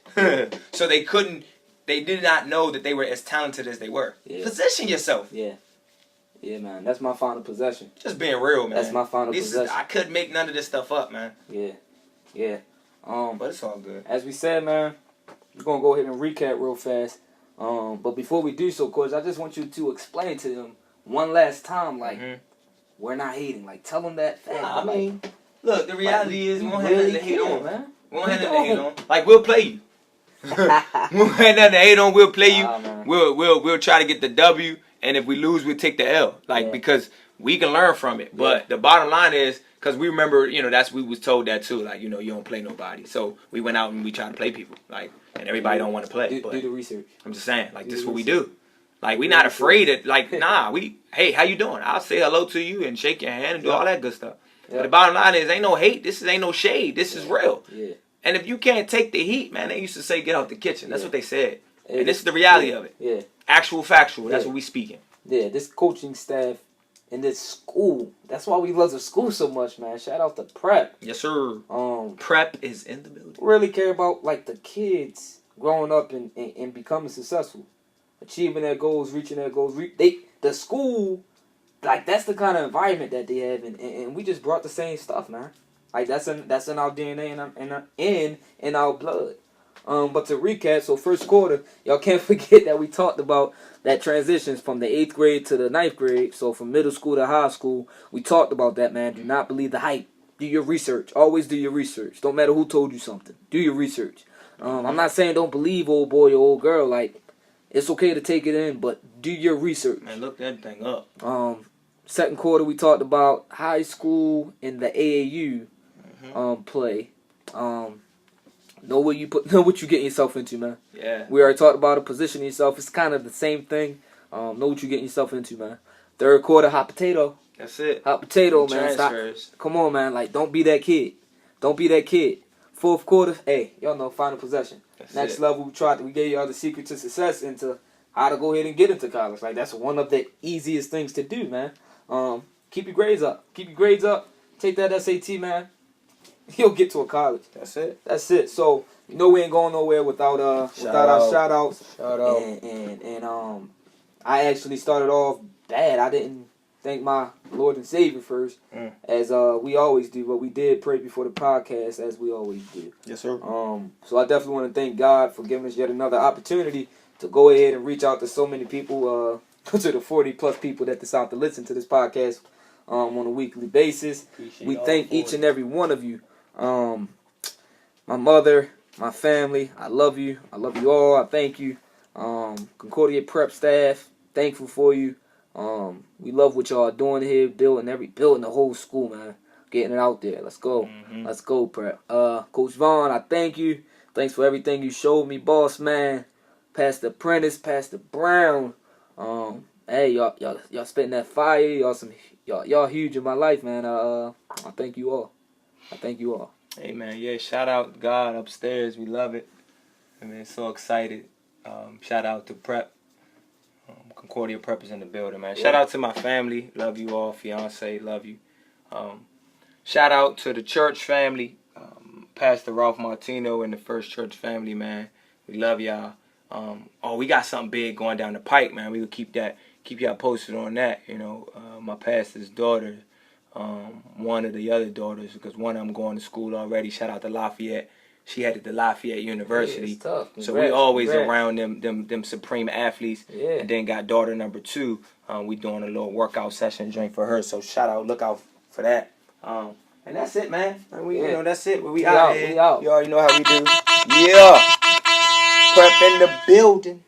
So they did not know that they were as talented as they were. Yeah. Position yourself. Yeah. Yeah, man. That's my final possession. Just being real, man. That's my final possession. I couldn't make none of this stuff up, man. Yeah. Yeah. But it's all good. As we said, man, we're going to go ahead and recap real fast. But before we do so, coach, I just want you to explain to them one last time, like, we're not hating. Like, tell them that fact. Nah, I mean, look, the reality is we won't have nothing to hate on, man. We won't have nothing to hate on. Like, we'll play you. We won't have nothing to hate on. We'll play you. We'll try to get the W, and if we lose, we'll take the L. Like, because we can learn from it. But the bottom line is, because we remember, we was told that too. Like, you don't play nobody. So we went out and we tried to play people. Like, and everybody don't want to play. Do the research. I'm just saying, like, this is what we do. Like, we not afraid of, like, nah, hey, how you doing? I'll say hello to you and shake your hand and do all that good stuff. But the bottom line is, ain't no hate. This ain't no shade. This is real. Yeah. And if you can't take the heat, man, they used to say, get out the kitchen. That's what they said. And this is the reality of it. Yeah. Actual, factual. That's what we speaking. Yeah, this coaching staff in this school. That's why we love the school so much, man. Shout out to Prep. Yes, sir. Prep is in the building. Really care about, like, the kids growing up and becoming successful. Achieving their goals, reaching their goals. The school, like, that's the kind of environment that they have, and we just brought the same stuff, man. Like, that's in our DNA and in our blood. But to recap, so first quarter, y'all can't forget that we talked about that transitions from the 8th grade to the 9th grade. So from middle school to high school, we talked about that, man. Do not believe the hype. Do your research. Always do your research. Don't matter who told you something. Do your research. I'm not saying don't believe old boy or old girl. Like, it's okay to take it in, but do your research. Man, look that thing up. Second quarter, we talked about high school and the AAU play. Know what you're getting yourself into, man. Yeah. We already talked about it. Positioning yourself. It's kind of the same thing. Know what you're getting yourself into, man. Third quarter, hot potato. That's it. Hot potato, man. Transfers. Come on, man. Like, don't be that kid. Don't be that kid. Fourth quarter, hey, y'all know, final possession. Next level, we gave y'all the secret to success into how to go ahead and get into college. Like, that's one of the easiest things to do, man. Keep your grades up. Keep your grades up. Take that SAT, man. You'll get to a college. That's it. That's it. So, you know we ain't going nowhere without our shout outs. Shout out. And I actually started off bad. I didn't thank my Lord and Savior first, as we always do, but we did pray before the podcast, as we always do. Yes, sir. So I definitely want to thank God for giving us yet another opportunity to go ahead and reach out to so many people, to the 40 plus people that decide to listen to this podcast on a weekly basis. We thank each and every one of you. My mother, my family, I love you. I love you all. I thank you. Concordia Prep staff, thankful for you. We love what y'all are doing here, building the whole school, man. Getting it out there. Let's go. Let's go, Prep. Coach Vaughn, I thank you. Thanks for everything you showed me, boss man. Pastor Prentice, Pastor Brown. Hey, y'all spitting that fire. Y'all huge in my life, man. I thank you all. I thank you all. Hey, man, yeah, shout out God upstairs. We love it. I mean, so excited. Shout out to Prep. Concordia Prep is in the building, man. Shout out to my family. Love you all. Fiance, love you. Shout out to the church family. Pastor Ralph Martino and the First Church family, man. We love y'all. We got something big going down the pike, man. We will keep y'all posted on that. You know, my pastor's daughter, one of the other daughters, because one of them going to school already. Shout out to Lafayette. She headed to Lafayette University. Yeah, tough. So we always around them supreme athletes. Yeah. And then got daughter number 2. We doing a little workout session drink for her. So shout out, look out for that. And that's it, man. You know, that's it. We out here. You already know how we do. Yeah. Prep in the building.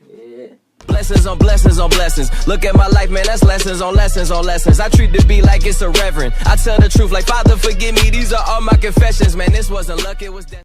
Blessings on blessings on blessings. Look at my life, man, that's lessons on lessons on lessons. I treat the beat like it's a reverend. I tell the truth like, Father, forgive me. These are all my confessions, man. This wasn't luck, it was death.